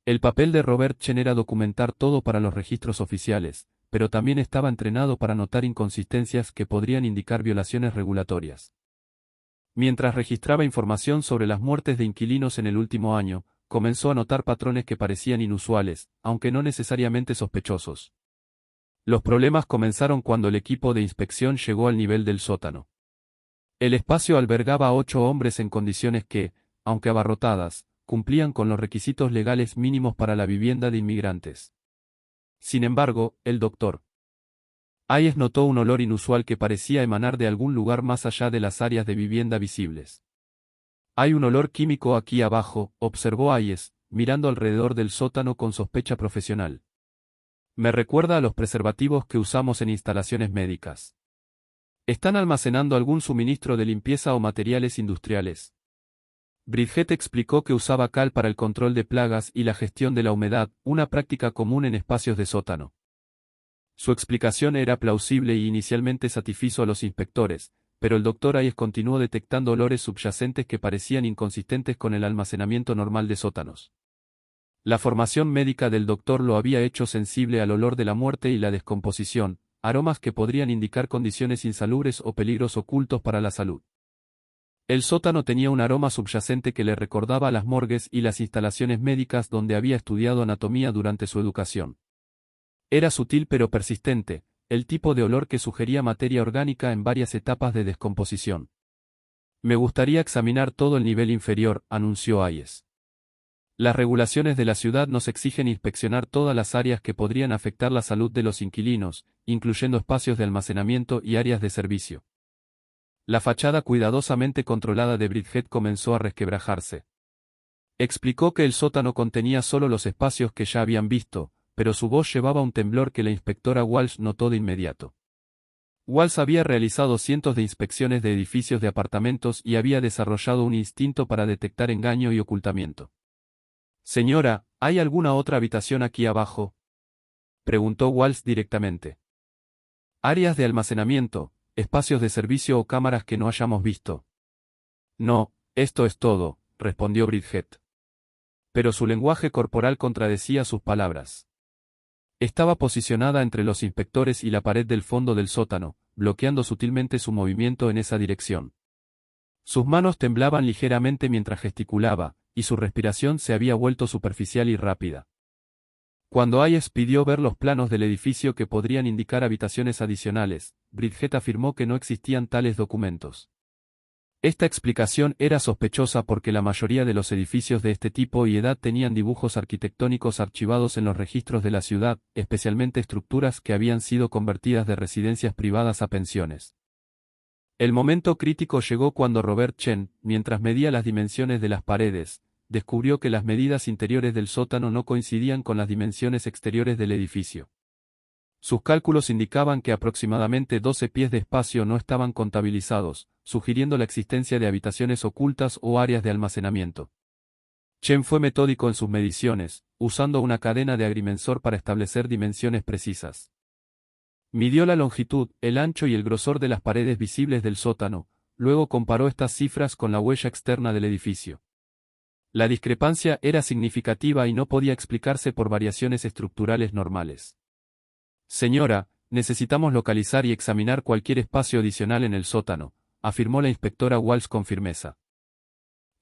[SPEAKER 1] El papel de Robert Chen era documentar todo para los registros oficiales, pero también estaba entrenado para notar inconsistencias que podrían indicar violaciones regulatorias. Mientras registraba información sobre las muertes de inquilinos en el último año, comenzó a notar patrones que parecían inusuales, aunque no necesariamente sospechosos. Los problemas comenzaron cuando el equipo de inspección llegó al nivel del sótano. El espacio albergaba a 8 hombres en condiciones que, aunque abarrotadas, cumplían con los requisitos legales mínimos para la vivienda de inmigrantes. Sin embargo, el Dr. Hayes notó un olor inusual que parecía emanar de algún lugar más allá de las áreas de vivienda visibles. «Hay un olor químico aquí abajo», observó Hayes, mirando alrededor del sótano con sospecha profesional. «Me recuerda a los preservativos que usamos en instalaciones médicas. ¿Están almacenando algún suministro de limpieza o materiales industriales?» Bridget explicó que usaba cal para el control de plagas y la gestión de la humedad, una práctica común en espacios de sótano. Su explicación era plausible y inicialmente satisfizo a los inspectores, pero el Dr. Hayes continuó detectando olores subyacentes que parecían inconsistentes con el almacenamiento normal de sótanos. La formación médica del doctor lo había hecho sensible al olor de la muerte y la descomposición, aromas que podrían indicar condiciones insalubres o peligros ocultos para la salud. El sótano tenía un aroma subyacente que le recordaba a las morgues y las instalaciones médicas donde había estudiado anatomía durante su educación. Era sutil pero persistente, el tipo de olor que sugería materia orgánica en varias etapas de descomposición. «Me gustaría examinar todo el nivel inferior», anunció Hayes. Las regulaciones de la ciudad nos exigen inspeccionar todas las áreas que podrían afectar la salud de los inquilinos, incluyendo espacios de almacenamiento y áreas de servicio. La fachada cuidadosamente controlada de Bridget comenzó a resquebrajarse. Explicó que el sótano contenía solo los espacios que ya habían visto, pero su voz llevaba un temblor que la inspectora Walsh notó de inmediato. Walsh había realizado cientos de inspecciones de edificios de apartamentos y había desarrollado un instinto para detectar engaño y ocultamiento. «Señora, ¿hay alguna otra habitación aquí abajo?», preguntó Walsh directamente. «Áreas de almacenamiento, espacios de servicio o cámaras que no hayamos visto». «No, esto es todo», respondió Bridget. Pero su lenguaje corporal contradecía sus palabras. Estaba posicionada entre los inspectores y la pared del fondo del sótano, bloqueando sutilmente su movimiento en esa dirección. Sus manos temblaban ligeramente mientras gesticulaba, y su respiración se había vuelto superficial y rápida. Cuando Hayes pidió ver los planos del edificio que podrían indicar habitaciones adicionales, Bridget afirmó que no existían tales documentos. Esta explicación era sospechosa porque la mayoría de los edificios de este tipo y edad tenían dibujos arquitectónicos archivados en los registros de la ciudad, especialmente estructuras que habían sido convertidas de residencias privadas a pensiones. El momento crítico llegó cuando Robert Chen, mientras medía las dimensiones de las paredes, descubrió que las medidas interiores del sótano no coincidían con las dimensiones exteriores del edificio. Sus cálculos indicaban que aproximadamente 12 pies de espacio no estaban contabilizados, sugiriendo la existencia de habitaciones ocultas o áreas de almacenamiento. Chen fue metódico en sus mediciones, usando una cadena de agrimensor para establecer dimensiones precisas. Midió la longitud, el ancho y el grosor de las paredes visibles del sótano, luego comparó estas cifras con la huella externa del edificio. La discrepancia era significativa y no podía explicarse por variaciones estructurales normales. Señora, necesitamos localizar y examinar cualquier espacio adicional en el sótano, afirmó la inspectora Walsh con firmeza.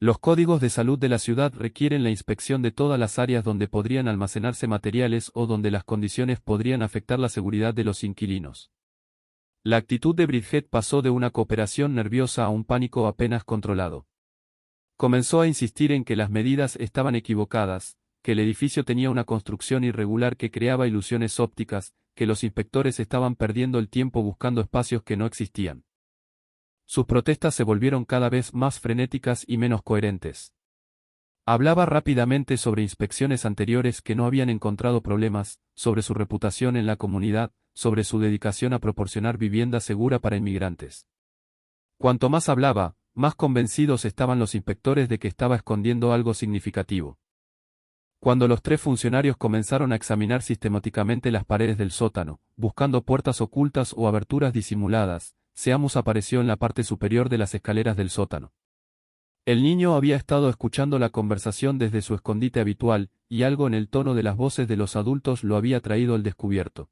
[SPEAKER 1] Los códigos de salud de la ciudad requieren la inspección de todas las áreas donde podrían almacenarse materiales o donde las condiciones podrían afectar la seguridad de los inquilinos. La actitud de Bridget pasó de una cooperación nerviosa a un pánico apenas controlado. Comenzó a insistir en que las medidas estaban equivocadas, que el edificio tenía una construcción irregular que creaba ilusiones ópticas, que los inspectores estaban perdiendo el tiempo buscando espacios que no existían. Sus protestas se volvieron cada vez más frenéticas y menos coherentes. Hablaba rápidamente sobre inspecciones anteriores que no habían encontrado problemas, sobre su reputación en la comunidad, sobre su dedicación a proporcionar vivienda segura para inmigrantes. Cuanto más hablaba, más convencidos estaban los inspectores de que estaba escondiendo algo significativo. Cuando los tres funcionarios comenzaron a examinar sistemáticamente las paredes del sótano, buscando puertas ocultas o aberturas disimuladas, Seamus apareció en la parte superior de las escaleras del sótano. El niño había estado escuchando la conversación desde su escondite habitual, y algo en el tono de las voces de los adultos lo había traído al descubierto.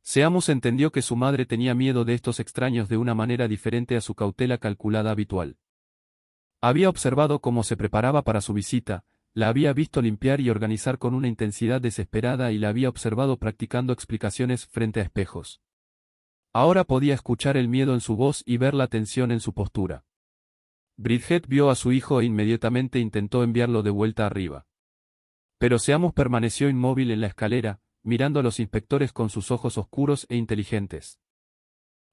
[SPEAKER 1] Seamus entendió que su madre tenía miedo de estos extraños de una manera diferente a su cautela calculada habitual. Había observado cómo se preparaba para su visita, la había visto limpiar y organizar con una intensidad desesperada y la había observado practicando explicaciones frente a espejos. Ahora podía escuchar el miedo en su voz y ver la tensión en su postura. Bridget vio a su hijo e inmediatamente intentó enviarlo de vuelta arriba. Pero Seamus permaneció inmóvil en la escalera, mirando a los inspectores con sus ojos oscuros e inteligentes.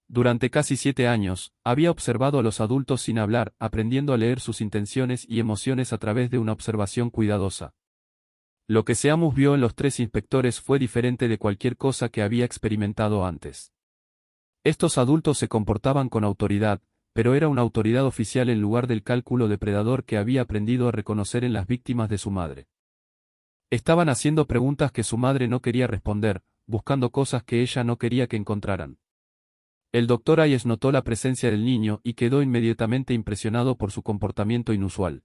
[SPEAKER 1] Durante casi 7 años, había observado a los adultos sin hablar, aprendiendo a leer sus intenciones y emociones a través de una observación cuidadosa. Lo que Seamus vio en los tres inspectores fue diferente de cualquier cosa que había experimentado antes. Estos adultos se comportaban con autoridad, pero era una autoridad oficial en lugar del cálculo depredador que había aprendido a reconocer en las víctimas de su madre. Estaban haciendo preguntas que su madre no quería responder, buscando cosas que ella no quería que encontraran. El Dr. Hayes notó la presencia del niño y quedó inmediatamente impresionado por su comportamiento inusual.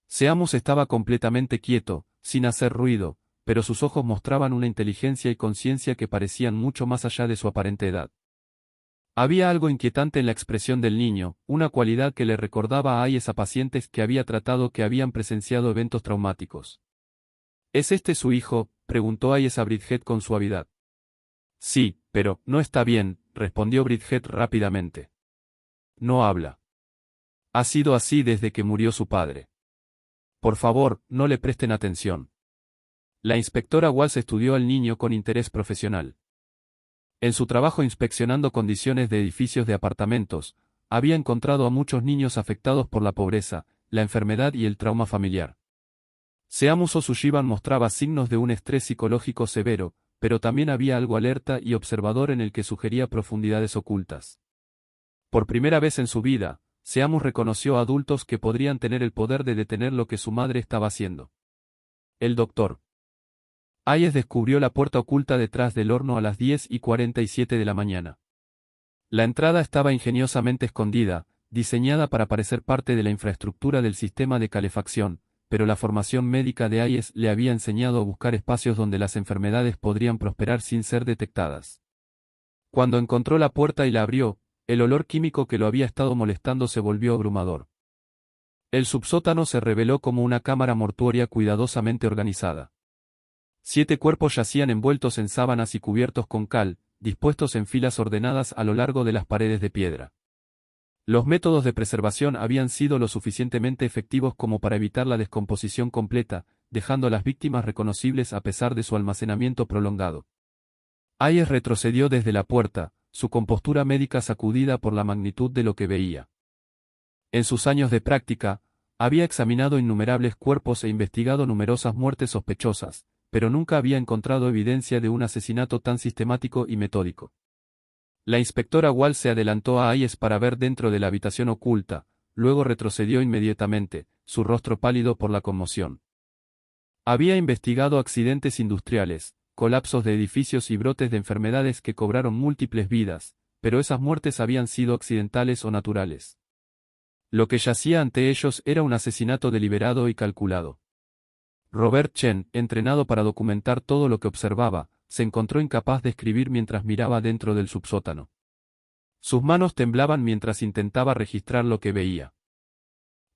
[SPEAKER 1] Seamus estaba completamente quieto, sin hacer ruido, pero sus ojos mostraban una inteligencia y conciencia que parecían mucho más allá de su aparente edad. Había algo inquietante en la expresión del niño, una cualidad que le recordaba a Hayes a pacientes que había tratado que habían presenciado eventos traumáticos. ¿Es este su hijo?, preguntó Hayes a Bridget con suavidad. Sí, pero no está bien, respondió Bridget rápidamente. No habla. Ha sido así desde que murió su padre. Por favor, no le presten atención. La inspectora Walsh estudió al niño con interés profesional. En su trabajo inspeccionando condiciones de edificios de apartamentos, había encontrado a muchos niños afectados por la pobreza, la enfermedad y el trauma familiar. Seamus O'Sullivan mostraba signos de un estrés psicológico severo, pero también había algo alerta y observador en el que sugería profundidades ocultas. Por primera vez en su vida, Seamus reconoció a adultos que podrían tener el poder de detener lo que su madre estaba haciendo. El Dr. Hayes descubrió la puerta oculta detrás del horno a las 10:47 de la mañana. La entrada estaba ingeniosamente escondida, diseñada para parecer parte de la infraestructura del sistema de calefacción, pero la formación médica de Hayes le había enseñado a buscar espacios donde las enfermedades podrían prosperar sin ser detectadas. Cuando encontró la puerta y la abrió, el olor químico que lo había estado molestando se volvió abrumador. El subsótano se reveló como una cámara mortuoria cuidadosamente organizada. 7 cuerpos yacían envueltos en sábanas y cubiertos con cal, dispuestos en filas ordenadas a lo largo de las paredes de piedra. Los métodos de preservación habían sido lo suficientemente efectivos como para evitar la descomposición completa, dejando a las víctimas reconocibles a pesar de su almacenamiento prolongado. Hayes retrocedió desde la puerta, su compostura médica sacudida por la magnitud de lo que veía. En sus años de práctica, había examinado innumerables cuerpos e investigado numerosas muertes sospechosas, pero nunca había encontrado evidencia de un asesinato tan sistemático y metódico. La inspectora Walsh se adelantó a Hayes para ver dentro de la habitación oculta, luego retrocedió inmediatamente, su rostro pálido por la conmoción. Había investigado accidentes industriales, colapsos de edificios y brotes de enfermedades que cobraron múltiples vidas, pero esas muertes habían sido accidentales o naturales. Lo que yacía ante ellos era un asesinato deliberado y calculado. Robert Chen, entrenado para documentar todo lo que observaba, se encontró incapaz de escribir mientras miraba dentro del subsótano. Sus manos temblaban mientras intentaba registrar lo que veía.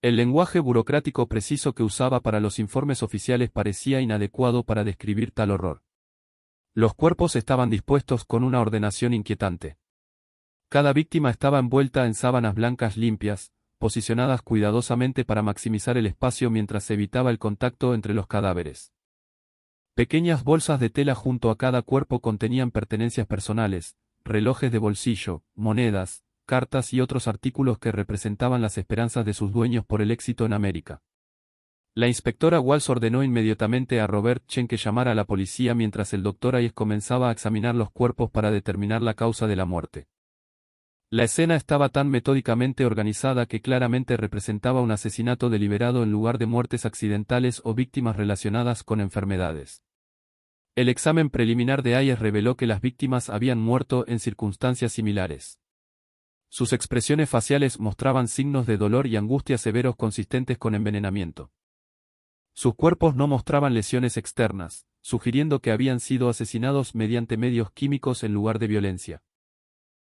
[SPEAKER 1] El lenguaje burocrático preciso que usaba para los informes oficiales parecía inadecuado para describir tal horror. Los cuerpos estaban dispuestos con una ordenación inquietante. Cada víctima estaba envuelta en sábanas blancas limpias, posicionadas cuidadosamente para maximizar el espacio mientras se evitaba el contacto entre los cadáveres. Pequeñas bolsas de tela junto a cada cuerpo contenían pertenencias personales, relojes de bolsillo, monedas, cartas y otros artículos que representaban las esperanzas de sus dueños por el éxito en América. La inspectora Walsh ordenó inmediatamente a Robert Chen que llamara a la policía mientras el doctor Hayes comenzaba a examinar los cuerpos para determinar la causa de la muerte. La escena estaba tan metódicamente organizada que claramente representaba un asesinato deliberado en lugar de muertes accidentales o víctimas relacionadas con enfermedades. El examen preliminar de Hayes reveló que las víctimas habían muerto en circunstancias similares. Sus expresiones faciales mostraban signos de dolor y angustia severos consistentes con envenenamiento. Sus cuerpos no mostraban lesiones externas, sugiriendo que habían sido asesinados mediante medios químicos en lugar de violencia.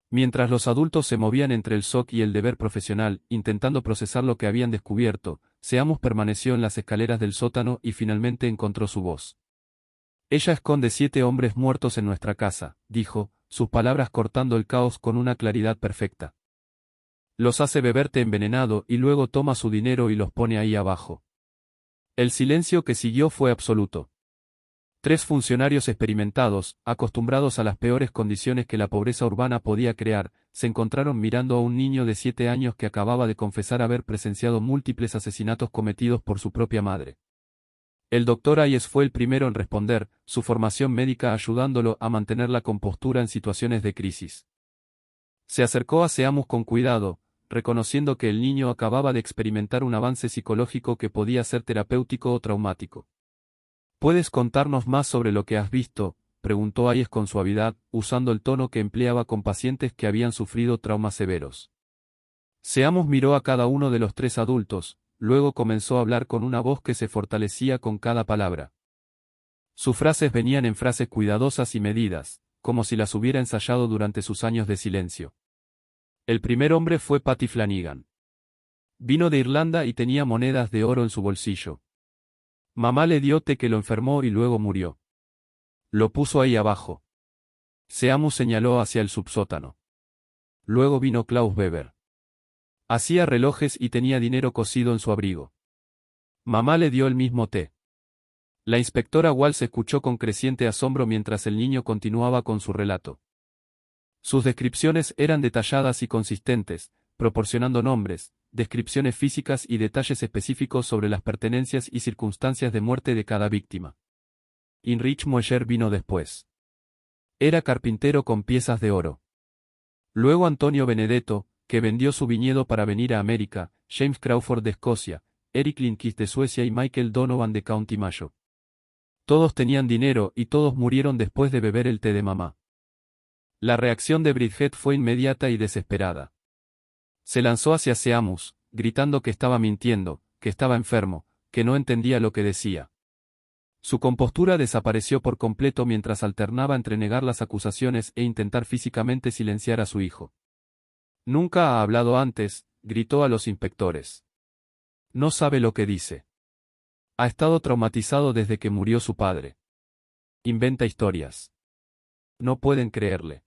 [SPEAKER 1] Mientras los adultos se movían entre el shock y el deber profesional, intentando procesar lo que habían descubierto, Seamus permaneció en las escaleras del sótano y finalmente encontró su voz. «Ella esconde 7 hombres muertos en nuestra casa», dijo, sus palabras cortando el caos con una claridad perfecta. «Los hace beber té envenenado y luego toma su dinero y los pone ahí abajo». El silencio que siguió fue absoluto. 3 funcionarios experimentados, acostumbrados a las peores condiciones que la pobreza urbana podía crear, se encontraron mirando a un niño de 7 años que acababa de confesar haber presenciado múltiples asesinatos cometidos por su propia madre. El doctor Hayes fue el primero en responder, su formación médica ayudándolo a mantener la compostura en situaciones de crisis. Se acercó a Seamus con cuidado, reconociendo que el niño acababa de experimentar un avance psicológico que podía ser terapéutico o traumático. ¿Puedes contarnos más sobre lo que has visto?, preguntó Hayes con suavidad, usando el tono que empleaba con pacientes que habían sufrido traumas severos. Seamus miró a cada uno de los 3 adultos, luego comenzó a hablar con una voz que se fortalecía con cada palabra. Sus frases venían en frases cuidadosas y medidas, como si las hubiera ensayado durante sus años de silencio. El primer hombre fue Patty Flanagan. Vino de Irlanda y tenía monedas de oro en su bolsillo. Mamá le dio té que lo enfermó y luego murió. Lo puso ahí abajo. Seamus señaló hacia el subsótano. Luego vino Klaus Weber. Hacía relojes y tenía dinero cosido en su abrigo. Mamá le dio el mismo té. La inspectora Walsh escuchó con creciente asombro mientras el niño continuaba con su relato. Sus descripciones eran detalladas y consistentes, proporcionando nombres, descripciones físicas y detalles específicos sobre las pertenencias y circunstancias de muerte de cada víctima. Heinrich Moeller vino después. Era carpintero con piezas de oro. Luego Antonio Benedetto, que vendió su viñedo para venir a América, James Crawford de Escocia, Eric Lindquist de Suecia y Michael Donovan de County Mayo. Todos tenían dinero y todos murieron después de beber el té de mamá. La reacción de Bridget fue inmediata y desesperada. Se lanzó hacia Seamus, gritando que estaba mintiendo, que estaba enfermo, que no entendía lo que decía. Su compostura desapareció por completo mientras alternaba entre negar las acusaciones e intentar físicamente silenciar a su hijo. «Nunca ha hablado antes», gritó a los inspectores. «No sabe lo que dice. Ha estado traumatizado desde que murió su padre. Inventa historias. No pueden creerle».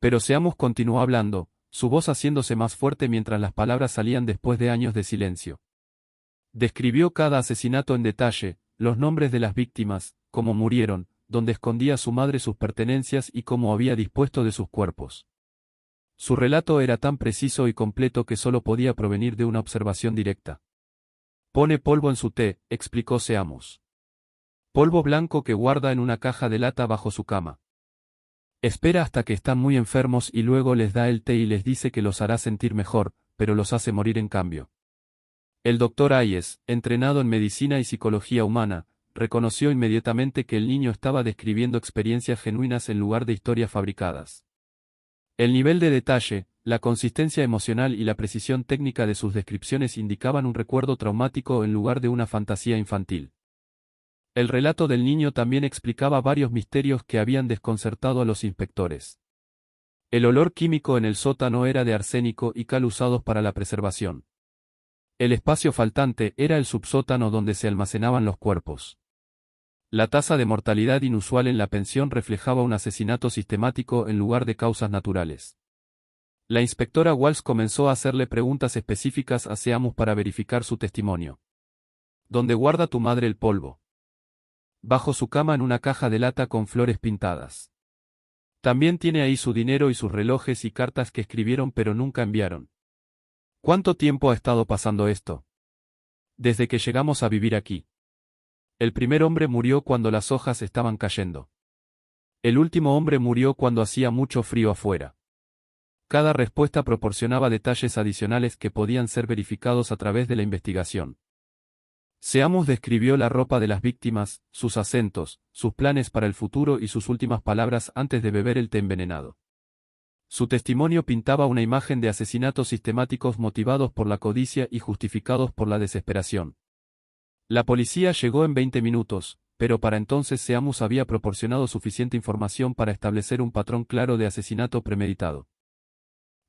[SPEAKER 1] Pero Seamus continuó hablando, su voz haciéndose más fuerte mientras las palabras salían después de años de silencio. Describió cada asesinato en detalle, los nombres de las víctimas, cómo murieron, dónde escondía su madre sus pertenencias y cómo había dispuesto de sus cuerpos. Su relato era tan preciso y completo que solo podía provenir de una observación directa. «Pone polvo en su té», explicó Seamus. «Polvo blanco que guarda en una caja de lata bajo su cama. Espera hasta que están muy enfermos y luego les da el té y les dice que los hará sentir mejor, pero los hace morir en cambio. El doctor Hayes, entrenado en medicina y psicología humana, reconoció inmediatamente que el niño estaba describiendo experiencias genuinas en lugar de historias fabricadas. El nivel de detalle, la consistencia emocional y la precisión técnica de sus descripciones indicaban un recuerdo traumático en lugar de una fantasía infantil. El relato del niño también explicaba varios misterios que habían desconcertado a los inspectores. El olor químico en el sótano era de arsénico y cal usados para la preservación. El espacio faltante era el subsótano donde se almacenaban los cuerpos. La tasa de mortalidad inusual en la pensión reflejaba un asesinato sistemático en lugar de causas naturales. La inspectora Walsh comenzó a hacerle preguntas específicas a Seamus para verificar su testimonio. ¿Dónde guarda tu madre el polvo? Bajo su cama en una caja de lata con flores pintadas. También tiene ahí su dinero y sus relojes y cartas que escribieron pero nunca enviaron. ¿Cuánto tiempo ha estado pasando esto? Desde que llegamos a vivir aquí. El primer hombre murió cuando las hojas estaban cayendo. El último hombre murió cuando hacía mucho frío afuera. Cada respuesta proporcionaba detalles adicionales que podían ser verificados a través de la investigación. Seamus describió la ropa de las víctimas, sus acentos, sus planes para el futuro y sus últimas palabras antes de beber el té envenenado. Su testimonio pintaba una imagen de asesinatos sistemáticos motivados por la codicia y justificados por la desesperación. La policía llegó en 20 minutos, pero para entonces Seamus había proporcionado suficiente información para establecer un patrón claro de asesinato premeditado.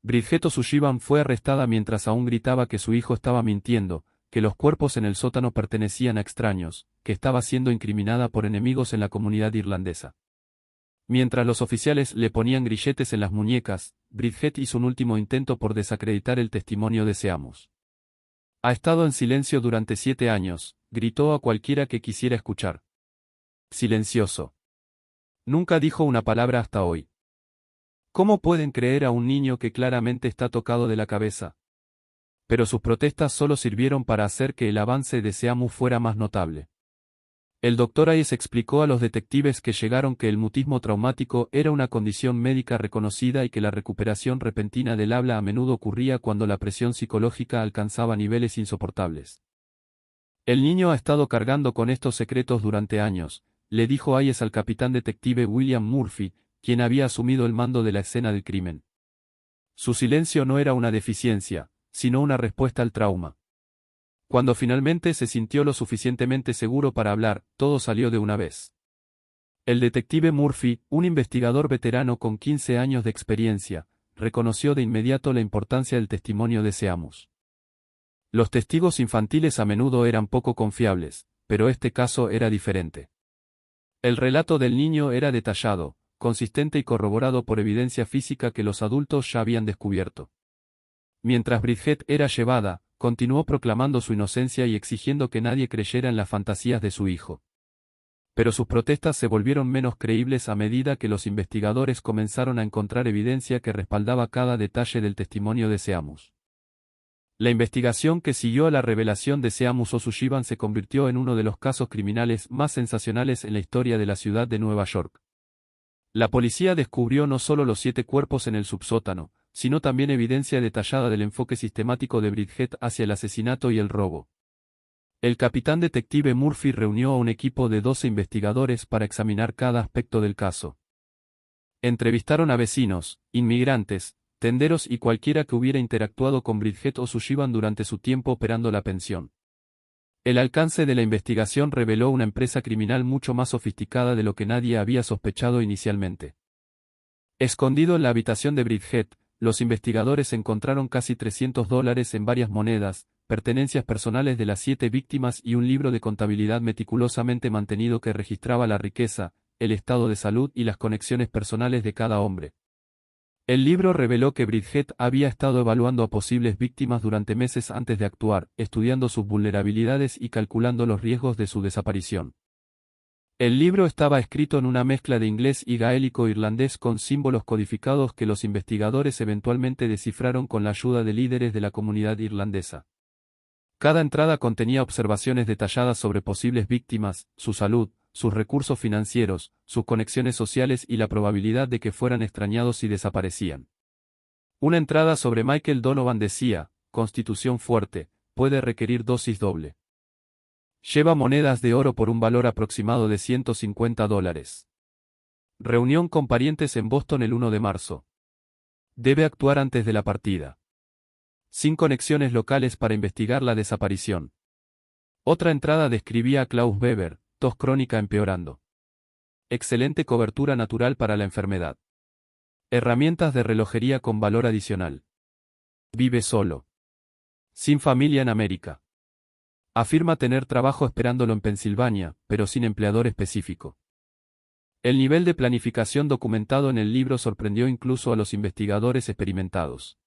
[SPEAKER 1] Bridget O'Sullivan fue arrestada mientras aún gritaba que su hijo estaba mintiendo, que los cuerpos en el sótano pertenecían a extraños, que estaba siendo incriminada por enemigos en la comunidad irlandesa. Mientras los oficiales le ponían grilletes en las muñecas, Bridget hizo un último intento por desacreditar el testimonio de Seamus. Ha estado en silencio durante 7 años, gritó a cualquiera que quisiera escuchar. Silencioso. Nunca dijo una palabra hasta hoy. ¿Cómo pueden creer a un niño que claramente está tocado de la cabeza? Pero sus protestas solo sirvieron para hacer que el avance de Seamus fuera más notable. El Dr. Hayes explicó a los detectives que llegaron que el mutismo traumático era una condición médica reconocida y que la recuperación repentina del habla a menudo ocurría cuando la presión psicológica alcanzaba niveles insoportables. El niño ha estado cargando con estos secretos durante años, le dijo Hayes al capitán detective William Murphy, quien había asumido el mando de la escena del crimen. Su silencio no era una deficiencia, sino una respuesta al trauma. Cuando finalmente se sintió lo suficientemente seguro para hablar, todo salió de una vez. El detective Murphy, un investigador veterano con 15 años de experiencia, reconoció de inmediato la importancia del testimonio de Seamus. Los testigos infantiles a menudo eran poco confiables, pero este caso era diferente. El relato del niño era detallado, consistente y corroborado por evidencia física que los adultos ya habían descubierto. Mientras Bridget era llevada, continuó proclamando su inocencia y exigiendo que nadie creyera en las fantasías de su hijo. Pero sus protestas se volvieron menos creíbles a medida que los investigadores comenzaron a encontrar evidencia que respaldaba cada detalle del testimonio de Seamus. La investigación que siguió a la revelación de Seamus O'Sullivan se convirtió en uno de los casos criminales más sensacionales en la historia de la ciudad de Nueva York. La policía descubrió no solo los 7 cuerpos en el subsótano, sino también evidencia detallada del enfoque sistemático de Bridget hacia el asesinato y el robo. El capitán detective Murphy reunió a un equipo de 12 investigadores para examinar cada aspecto del caso. Entrevistaron a vecinos, inmigrantes, tenderos y cualquiera que hubiera interactuado con Bridget O'Sullivan durante su tiempo operando la pensión. El alcance de la investigación reveló una empresa criminal mucho más sofisticada de lo que nadie había sospechado inicialmente. Escondido en la habitación de Bridget, los investigadores encontraron casi $300 en varias monedas, pertenencias personales de las 7 víctimas y un libro de contabilidad meticulosamente mantenido que registraba la riqueza, el estado de salud y las conexiones personales de cada hombre. El libro reveló que Bridget había estado evaluando a posibles víctimas durante meses antes de actuar, estudiando sus vulnerabilidades y calculando los riesgos de su desaparición. El libro estaba escrito en una mezcla de inglés y gaélico irlandés con símbolos codificados que los investigadores eventualmente descifraron con la ayuda de líderes de la comunidad irlandesa. Cada entrada contenía observaciones detalladas sobre posibles víctimas, su salud, sus recursos financieros, sus conexiones sociales y la probabilidad de que fueran extrañados si desaparecían. Una entrada sobre Michael Donovan decía, Constitución fuerte, puede requerir dosis doble. Lleva monedas de oro por un valor aproximado de $150. Reunión con parientes en Boston el 1 de marzo. Debe actuar antes de la partida. Sin conexiones locales para investigar la desaparición. Otra entrada describía a Klaus Weber, tos crónica empeorando. Excelente cobertura natural para la enfermedad. Herramientas de relojería con valor adicional. Vive solo. Sin familia en América. Afirma tener trabajo esperándolo en Pensilvania, pero sin empleador específico. El nivel de planificación documentado en el libro sorprendió incluso a los investigadores experimentados.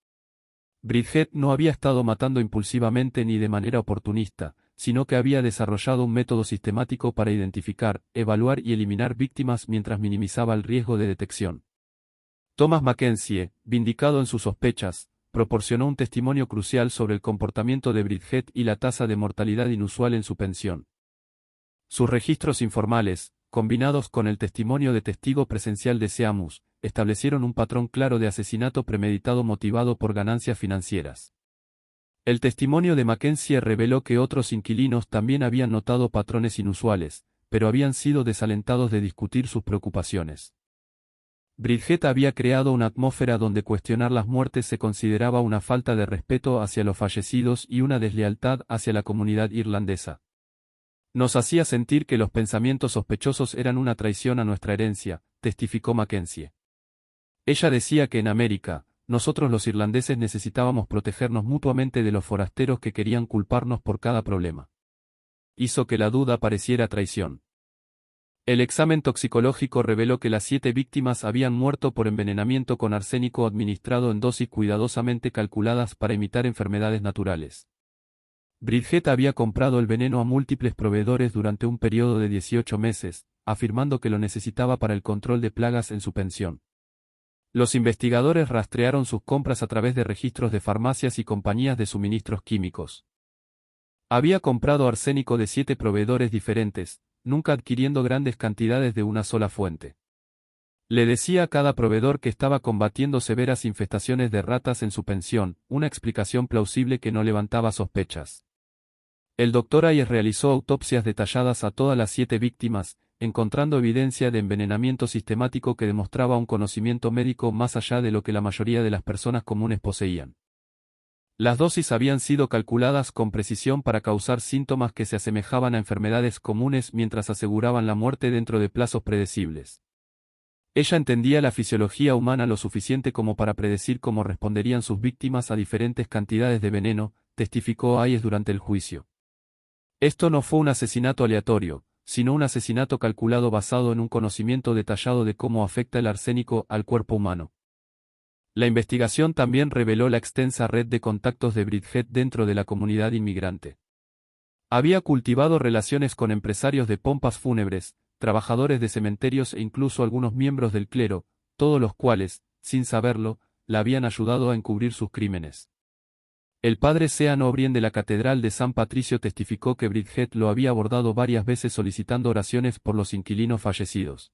[SPEAKER 1] Bridget no había estado matando impulsivamente ni de manera oportunista, sino que había desarrollado un método sistemático para identificar, evaluar y eliminar víctimas mientras minimizaba el riesgo de detección. Thomas Mackenzie, vindicado en sus sospechas, proporcionó un testimonio crucial sobre el comportamiento de Bridget y la tasa de mortalidad inusual en su pensión. Sus registros informales, combinados con el testimonio de testigo presencial de Seamus, establecieron un patrón claro de asesinato premeditado motivado por ganancias financieras. El testimonio de Mackenzie reveló que otros inquilinos también habían notado patrones inusuales, pero habían sido desalentados de discutir sus preocupaciones. Bridget había creado una atmósfera donde cuestionar las muertes se consideraba una falta de respeto hacia los fallecidos y una deslealtad hacia la comunidad irlandesa. Nos hacía sentir que los pensamientos sospechosos eran una traición a nuestra herencia, testificó Mackenzie. Ella decía que en América, nosotros los irlandeses necesitábamos protegernos mutuamente de los forasteros que querían culparnos por cada problema. Hizo que la duda pareciera traición. El examen toxicológico reveló que las 7 víctimas habían muerto por envenenamiento con arsénico administrado en dosis cuidadosamente calculadas para imitar enfermedades naturales. Bridget había comprado el veneno a múltiples proveedores durante un periodo de 18 meses, afirmando que lo necesitaba para el control de plagas en su pensión. Los investigadores rastrearon sus compras a través de registros de farmacias y compañías de suministros químicos. Había comprado arsénico de 7 proveedores diferentes, nunca adquiriendo grandes cantidades de una sola fuente. Le decía a cada proveedor que estaba combatiendo severas infestaciones de ratas en su pensión, una explicación plausible que no levantaba sospechas. El Dr. Ayers realizó autopsias detalladas a todas las 7 víctimas, encontrando evidencia de envenenamiento sistemático que demostraba un conocimiento médico más allá de lo que la mayoría de las personas comunes poseían. Las dosis habían sido calculadas con precisión para causar síntomas que se asemejaban a enfermedades comunes mientras aseguraban la muerte dentro de plazos predecibles. Ella entendía la fisiología humana lo suficiente como para predecir cómo responderían sus víctimas a diferentes cantidades de veneno, testificó Ayers durante el juicio. Esto no fue un asesinato aleatorio, sino un asesinato calculado basado en un conocimiento detallado de cómo afecta el arsénico al cuerpo humano. La investigación también reveló la extensa red de contactos de Bridget dentro de la comunidad inmigrante. Había cultivado relaciones con empresarios de pompas fúnebres, trabajadores de cementerios e incluso algunos miembros del clero, todos los cuales, sin saberlo, la habían ayudado a encubrir sus crímenes. El padre Sean O'Brien de la Catedral de San Patricio testificó que Bridget lo había abordado varias veces solicitando oraciones por los inquilinos fallecidos.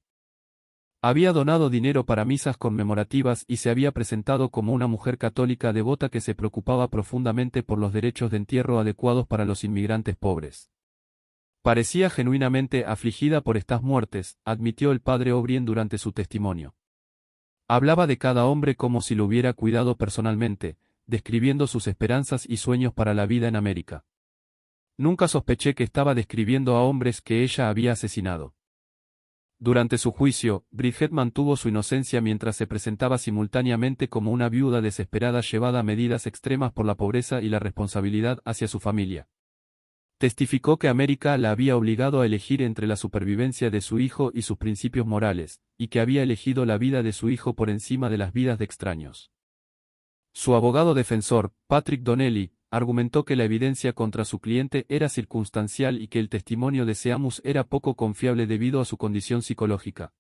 [SPEAKER 1] Había donado dinero para misas conmemorativas y se había presentado como una mujer católica devota que se preocupaba profundamente por los derechos de entierro adecuados para los inmigrantes pobres. Parecía genuinamente afligida por estas muertes, admitió el padre O'Brien durante su testimonio. Hablaba de cada hombre como si lo hubiera cuidado personalmente, describiendo sus esperanzas y sueños para la vida en América. Nunca sospeché que estaba describiendo a hombres que ella había asesinado. Durante su juicio, Bridget mantuvo su inocencia mientras se presentaba simultáneamente como una viuda desesperada llevada a medidas extremas por la pobreza y la responsabilidad hacia su familia. Testificó que América la había obligado a elegir entre la supervivencia de su hijo y sus principios morales, y que había elegido la vida de su hijo por encima de las vidas de extraños. Su abogado defensor, Patrick Donnelly, argumentó que la evidencia contra su cliente era circunstancial y que el testimonio de Seamus era poco confiable debido a su condición psicológica.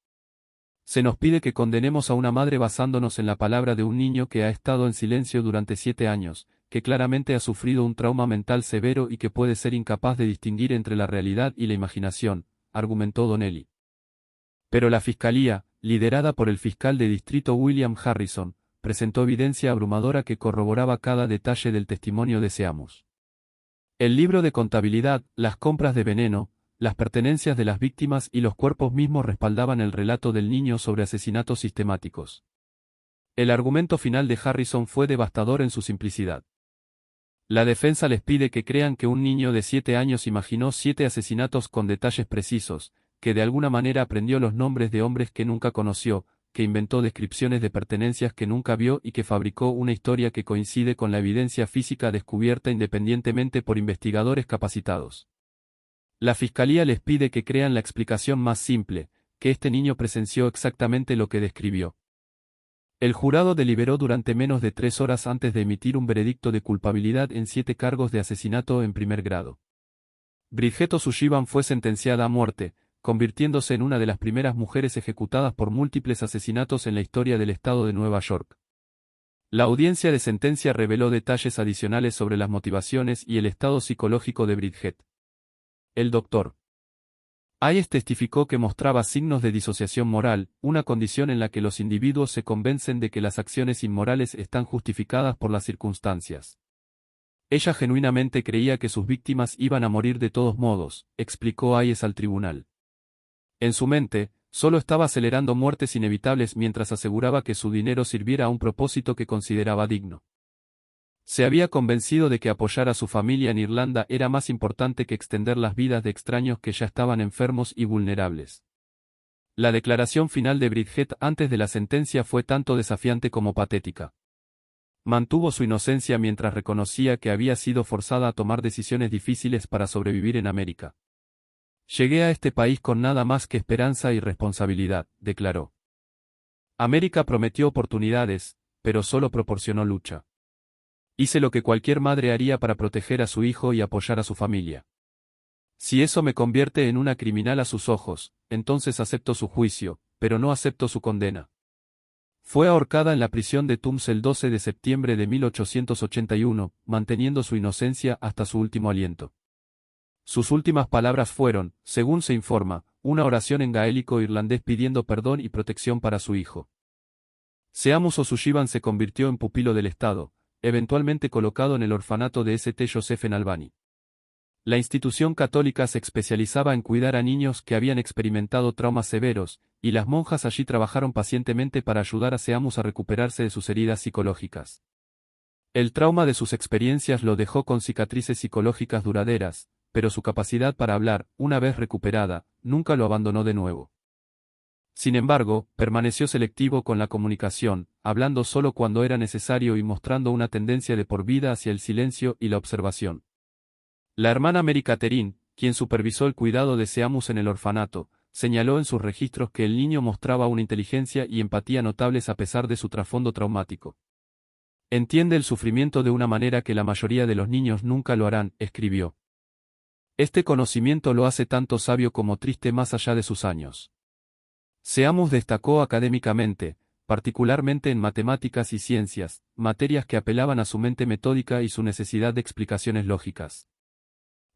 [SPEAKER 1] Se nos pide que condenemos a una madre basándonos en la palabra de un niño que ha estado en silencio durante 7 años, que claramente ha sufrido un trauma mental severo y que puede ser incapaz de distinguir entre la realidad y la imaginación, argumentó Donnelly. Pero la fiscalía, liderada por el fiscal de distrito William Harrison, presentó evidencia abrumadora que corroboraba cada detalle del testimonio de Seamus. El libro de contabilidad, las compras de veneno, las pertenencias de las víctimas y los cuerpos mismos respaldaban el relato del niño sobre asesinatos sistemáticos. El argumento final de Harrison fue devastador en su simplicidad. La defensa les pide que crean que un niño de 7 años imaginó 7 asesinatos con detalles precisos, que de alguna manera aprendió los nombres de hombres que nunca conoció, que inventó descripciones de pertenencias que nunca vio y que fabricó una historia que coincide con la evidencia física descubierta independientemente por investigadores capacitados. La fiscalía les pide que crean la explicación más simple, que este niño presenció exactamente lo que describió. El jurado deliberó durante menos de 3 horas antes de emitir un veredicto de culpabilidad en 7 cargos de asesinato en primer grado. Bridget O'Sullivan fue sentenciada a muerte, convirtiéndose en una de las primeras mujeres ejecutadas por múltiples asesinatos en la historia del estado de Nueva York. La audiencia de sentencia reveló detalles adicionales sobre las motivaciones y el estado psicológico de Bridget. El Dr. Hayes testificó que mostraba signos de disociación moral, una condición en la que los individuos se convencen de que las acciones inmorales están justificadas por las circunstancias. Ella genuinamente creía que sus víctimas iban a morir de todos modos, explicó Hayes al tribunal. En su mente, solo estaba acelerando muertes inevitables mientras aseguraba que su dinero sirviera a un propósito que consideraba digno. Se había convencido de que apoyar a su familia en Irlanda era más importante que extender las vidas de extraños que ya estaban enfermos y vulnerables. La declaración final de Bridget antes de la sentencia fue tanto desafiante como patética. Mantuvo su inocencia mientras reconocía que había sido forzada a tomar decisiones difíciles para sobrevivir en América. Llegué a este país con nada más que esperanza y responsabilidad, declaró. América prometió oportunidades, pero solo proporcionó lucha. Hice lo que cualquier madre haría para proteger a su hijo y apoyar a su familia. Si eso me convierte en una criminal a sus ojos, entonces acepto su juicio, pero no acepto su condena. Fue ahorcada en la prisión de Tums el 12 de septiembre de 1881, manteniendo su inocencia hasta su último aliento. Sus últimas palabras fueron, según se informa, una oración en gaélico irlandés pidiendo perdón y protección para su hijo. Seamus O'Sullivan se convirtió en pupilo del Estado, eventualmente colocado en el orfanato de St. Joseph en Albany. La institución católica se especializaba en cuidar a niños que habían experimentado traumas severos, y las monjas allí trabajaron pacientemente para ayudar a Seamus a recuperarse de sus heridas psicológicas. El trauma de sus experiencias lo dejó con cicatrices psicológicas duraderas, pero su capacidad para hablar, una vez recuperada, nunca lo abandonó de nuevo. Sin embargo, permaneció selectivo con la comunicación, hablando solo cuando era necesario y mostrando una tendencia de por vida hacia el silencio y la observación. La hermana Mary Catherine, quien supervisó el cuidado de Seamus en el orfanato, señaló en sus registros que el niño mostraba una inteligencia y empatía notables a pesar de su trasfondo traumático. Entiende el sufrimiento de una manera que la mayoría de los niños nunca lo harán, escribió. Este conocimiento lo hace tanto sabio como triste más allá de sus años. Seamus destacó académicamente, particularmente en matemáticas y ciencias, materias que apelaban a su mente metódica y su necesidad de explicaciones lógicas.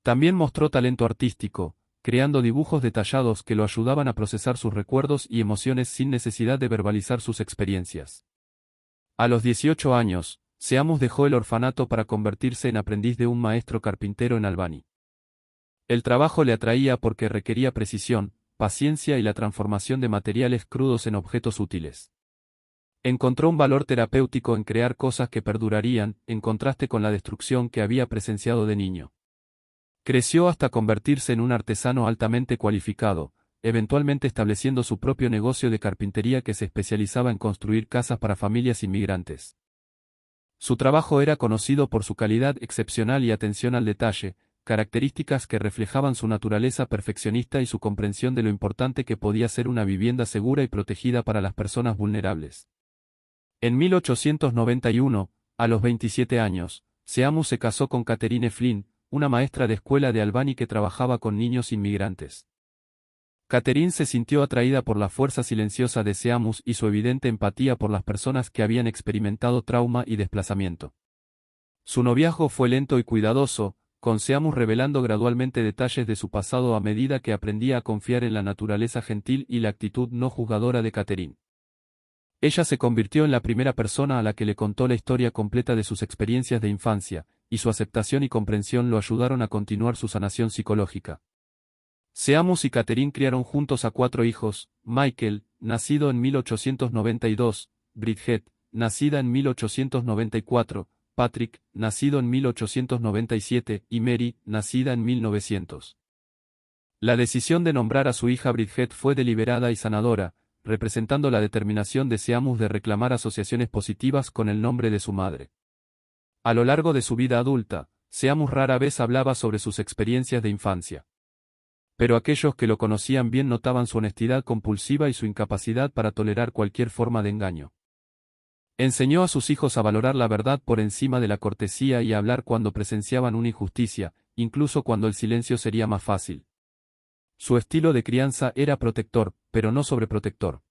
[SPEAKER 1] También mostró talento artístico, creando dibujos detallados que lo ayudaban a procesar sus recuerdos y emociones sin necesidad de verbalizar sus experiencias. A los 18 años, Seamus dejó el orfanato para convertirse en aprendiz de un maestro carpintero en Albany. El trabajo le atraía porque requería precisión, paciencia y la transformación de materiales crudos en objetos útiles. Encontró un valor terapéutico en crear cosas que perdurarían, en contraste con la destrucción que había presenciado de niño. Creció hasta convertirse en un artesano altamente cualificado, eventualmente estableciendo su propio negocio de carpintería que se especializaba en construir casas para familias inmigrantes. Su trabajo era conocido por su calidad excepcional y atención al detalle, características que reflejaban su naturaleza perfeccionista y su comprensión de lo importante que podía ser una vivienda segura y protegida para las personas vulnerables. En 1891, a los 27 años, Seamus se casó con Catherine Flynn, una maestra de escuela de Albany que trabajaba con niños inmigrantes. Catherine se sintió atraída por la fuerza silenciosa de Seamus y su evidente empatía por las personas que habían experimentado trauma y desplazamiento. Su noviazgo fue lento y cuidadoso, con Seamus revelando gradualmente detalles de su pasado a medida que aprendía a confiar en la naturaleza gentil y la actitud no juzgadora de Catherine. Ella se convirtió en la primera persona a la que le contó la historia completa de sus experiencias de infancia, y su aceptación y comprensión lo ayudaron a continuar su sanación psicológica. Seamus y Catherine criaron juntos a 4 hijos: Michael, nacido en 1892, Bridget, nacida en 1894, Patrick, nacido en 1897, y Mary, nacida en 1900. La decisión de nombrar a su hija Bridget fue deliberada y sanadora, representando la determinación de Seamus de reclamar asociaciones positivas con el nombre de su madre. A lo largo de su vida adulta, Seamus rara vez hablaba sobre sus experiencias de infancia. Pero aquellos que lo conocían bien notaban su honestidad compulsiva y su incapacidad para tolerar cualquier forma de engaño. Enseñó a sus hijos a valorar la verdad por encima de la cortesía y a hablar cuando presenciaban una injusticia, incluso cuando el silencio sería más fácil. Su estilo de crianza era protector, pero no sobreprotector.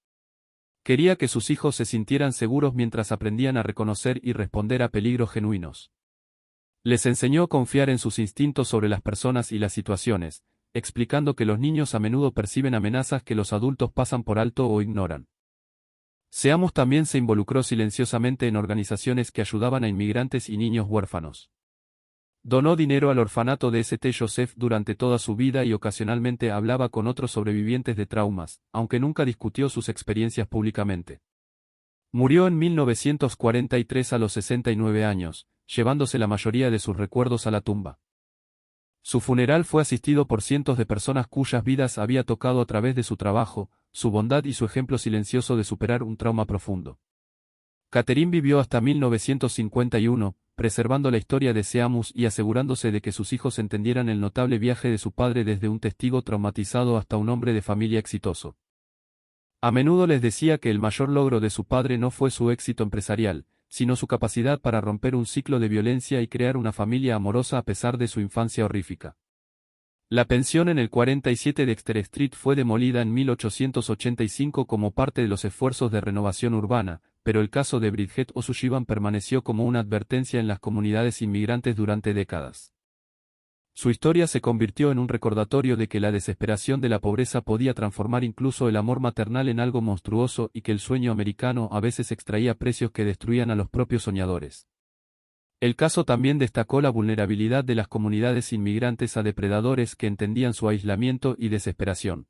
[SPEAKER 1] Quería que sus hijos se sintieran seguros mientras aprendían a reconocer y responder a peligros genuinos. Les enseñó a confiar en sus instintos sobre las personas y las situaciones, explicando que los niños a menudo perciben amenazas que los adultos pasan por alto o ignoran. Seamus también se involucró silenciosamente en organizaciones que ayudaban a inmigrantes y niños huérfanos. Donó dinero al orfanato de St. Joseph durante toda su vida y ocasionalmente hablaba con otros sobrevivientes de traumas, aunque nunca discutió sus experiencias públicamente. Murió en 1943 a los 69 años, llevándose la mayoría de sus recuerdos a la tumba. Su funeral fue asistido por cientos de personas cuyas vidas había tocado a través de su trabajo, su bondad y su ejemplo silencioso de superar un trauma profundo. Catherine vivió hasta 1951, preservando la historia de Seamus y asegurándose de que sus hijos entendieran el notable viaje de su padre desde un testigo traumatizado hasta un hombre de familia exitoso. A menudo les decía que el mayor logro de su padre no fue su éxito empresarial, sino su capacidad para romper un ciclo de violencia y crear una familia amorosa a pesar de su infancia horrífica. La pensión en el 47 de Dexter Street fue demolida en 1885 como parte de los esfuerzos de renovación urbana, pero el caso de Bridget O'Sullivan permaneció como una advertencia en las comunidades inmigrantes durante décadas. Su historia se convirtió en un recordatorio de que la desesperación de la pobreza podía transformar incluso el amor maternal en algo monstruoso y que el sueño americano a veces extraía precios que destruían a los propios soñadores. El caso también destacó la vulnerabilidad de las comunidades inmigrantes a depredadores que entendían su aislamiento y desesperación.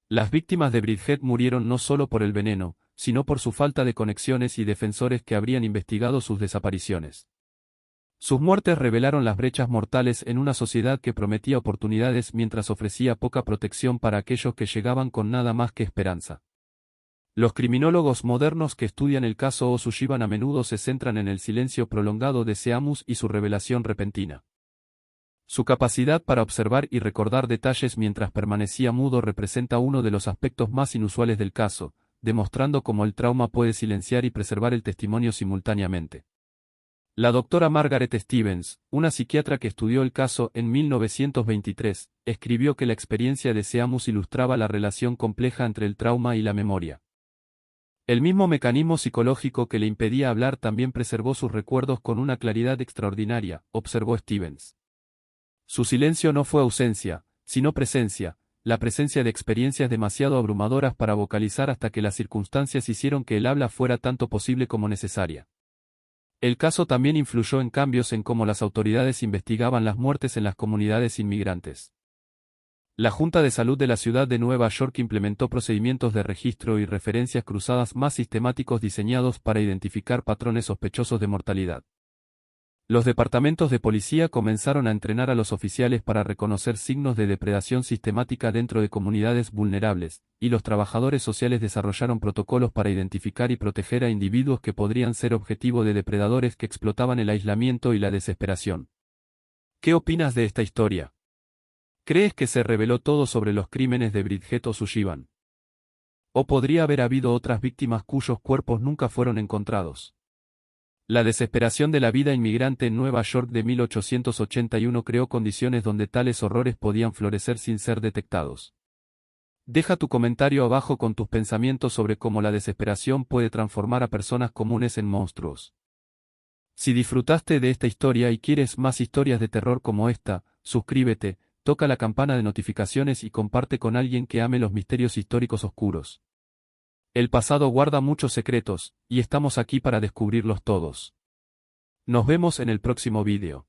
[SPEAKER 1] Las víctimas de Bridget murieron no solo por el veneno, sino por su falta de conexiones y defensores que habrían investigado sus desapariciones. Sus muertes revelaron las brechas mortales en una sociedad que prometía oportunidades mientras ofrecía poca protección para aquellos que llegaban con nada más que esperanza. Los criminólogos modernos que estudian el caso O'Sullivan a menudo se centran en el silencio prolongado de Seamus y su revelación repentina. Su capacidad para observar y recordar detalles mientras permanecía mudo representa uno de los aspectos más inusuales del caso, demostrando cómo el trauma puede silenciar y preservar el testimonio simultáneamente. La doctora Margaret Stevens, una psiquiatra que estudió el caso en 1923, escribió que la experiencia de Seamus ilustraba la relación compleja entre el trauma y la memoria. El mismo mecanismo psicológico que le impedía hablar también preservó sus recuerdos con una claridad extraordinaria, observó Stevens. Su silencio no fue ausencia, sino presencia, la presencia de experiencias demasiado abrumadoras para vocalizar hasta que las circunstancias hicieron que el habla fuera tanto posible como necesaria. El caso también influyó en cambios en cómo las autoridades investigaban las muertes en las comunidades inmigrantes. La Junta de Salud de la ciudad de Nueva York implementó procedimientos de registro y referencias cruzadas más sistemáticos diseñados para identificar patrones sospechosos de mortalidad. Los departamentos de policía comenzaron a entrenar a los oficiales para reconocer signos de depredación sistemática dentro de comunidades vulnerables, y los trabajadores sociales desarrollaron protocolos para identificar y proteger a individuos que podrían ser objetivo de depredadores que explotaban el aislamiento y la desesperación. ¿Qué opinas de esta historia? ¿Crees que se reveló todo sobre los crímenes de Bridget O'Sullivan? ¿O podría haber habido otras víctimas cuyos cuerpos nunca fueron encontrados? La desesperación de la vida inmigrante en Nueva York de 1881 creó condiciones donde tales horrores podían florecer sin ser detectados. Deja tu comentario abajo con tus pensamientos sobre cómo la desesperación puede transformar a personas comunes en monstruos. Si disfrutaste de esta historia y quieres más historias de terror como esta, suscríbete, toca la campana de notificaciones y comparte con alguien que ame los misterios históricos oscuros. El pasado guarda muchos secretos, y estamos aquí para descubrirlos todos. Nos vemos en el próximo vídeo.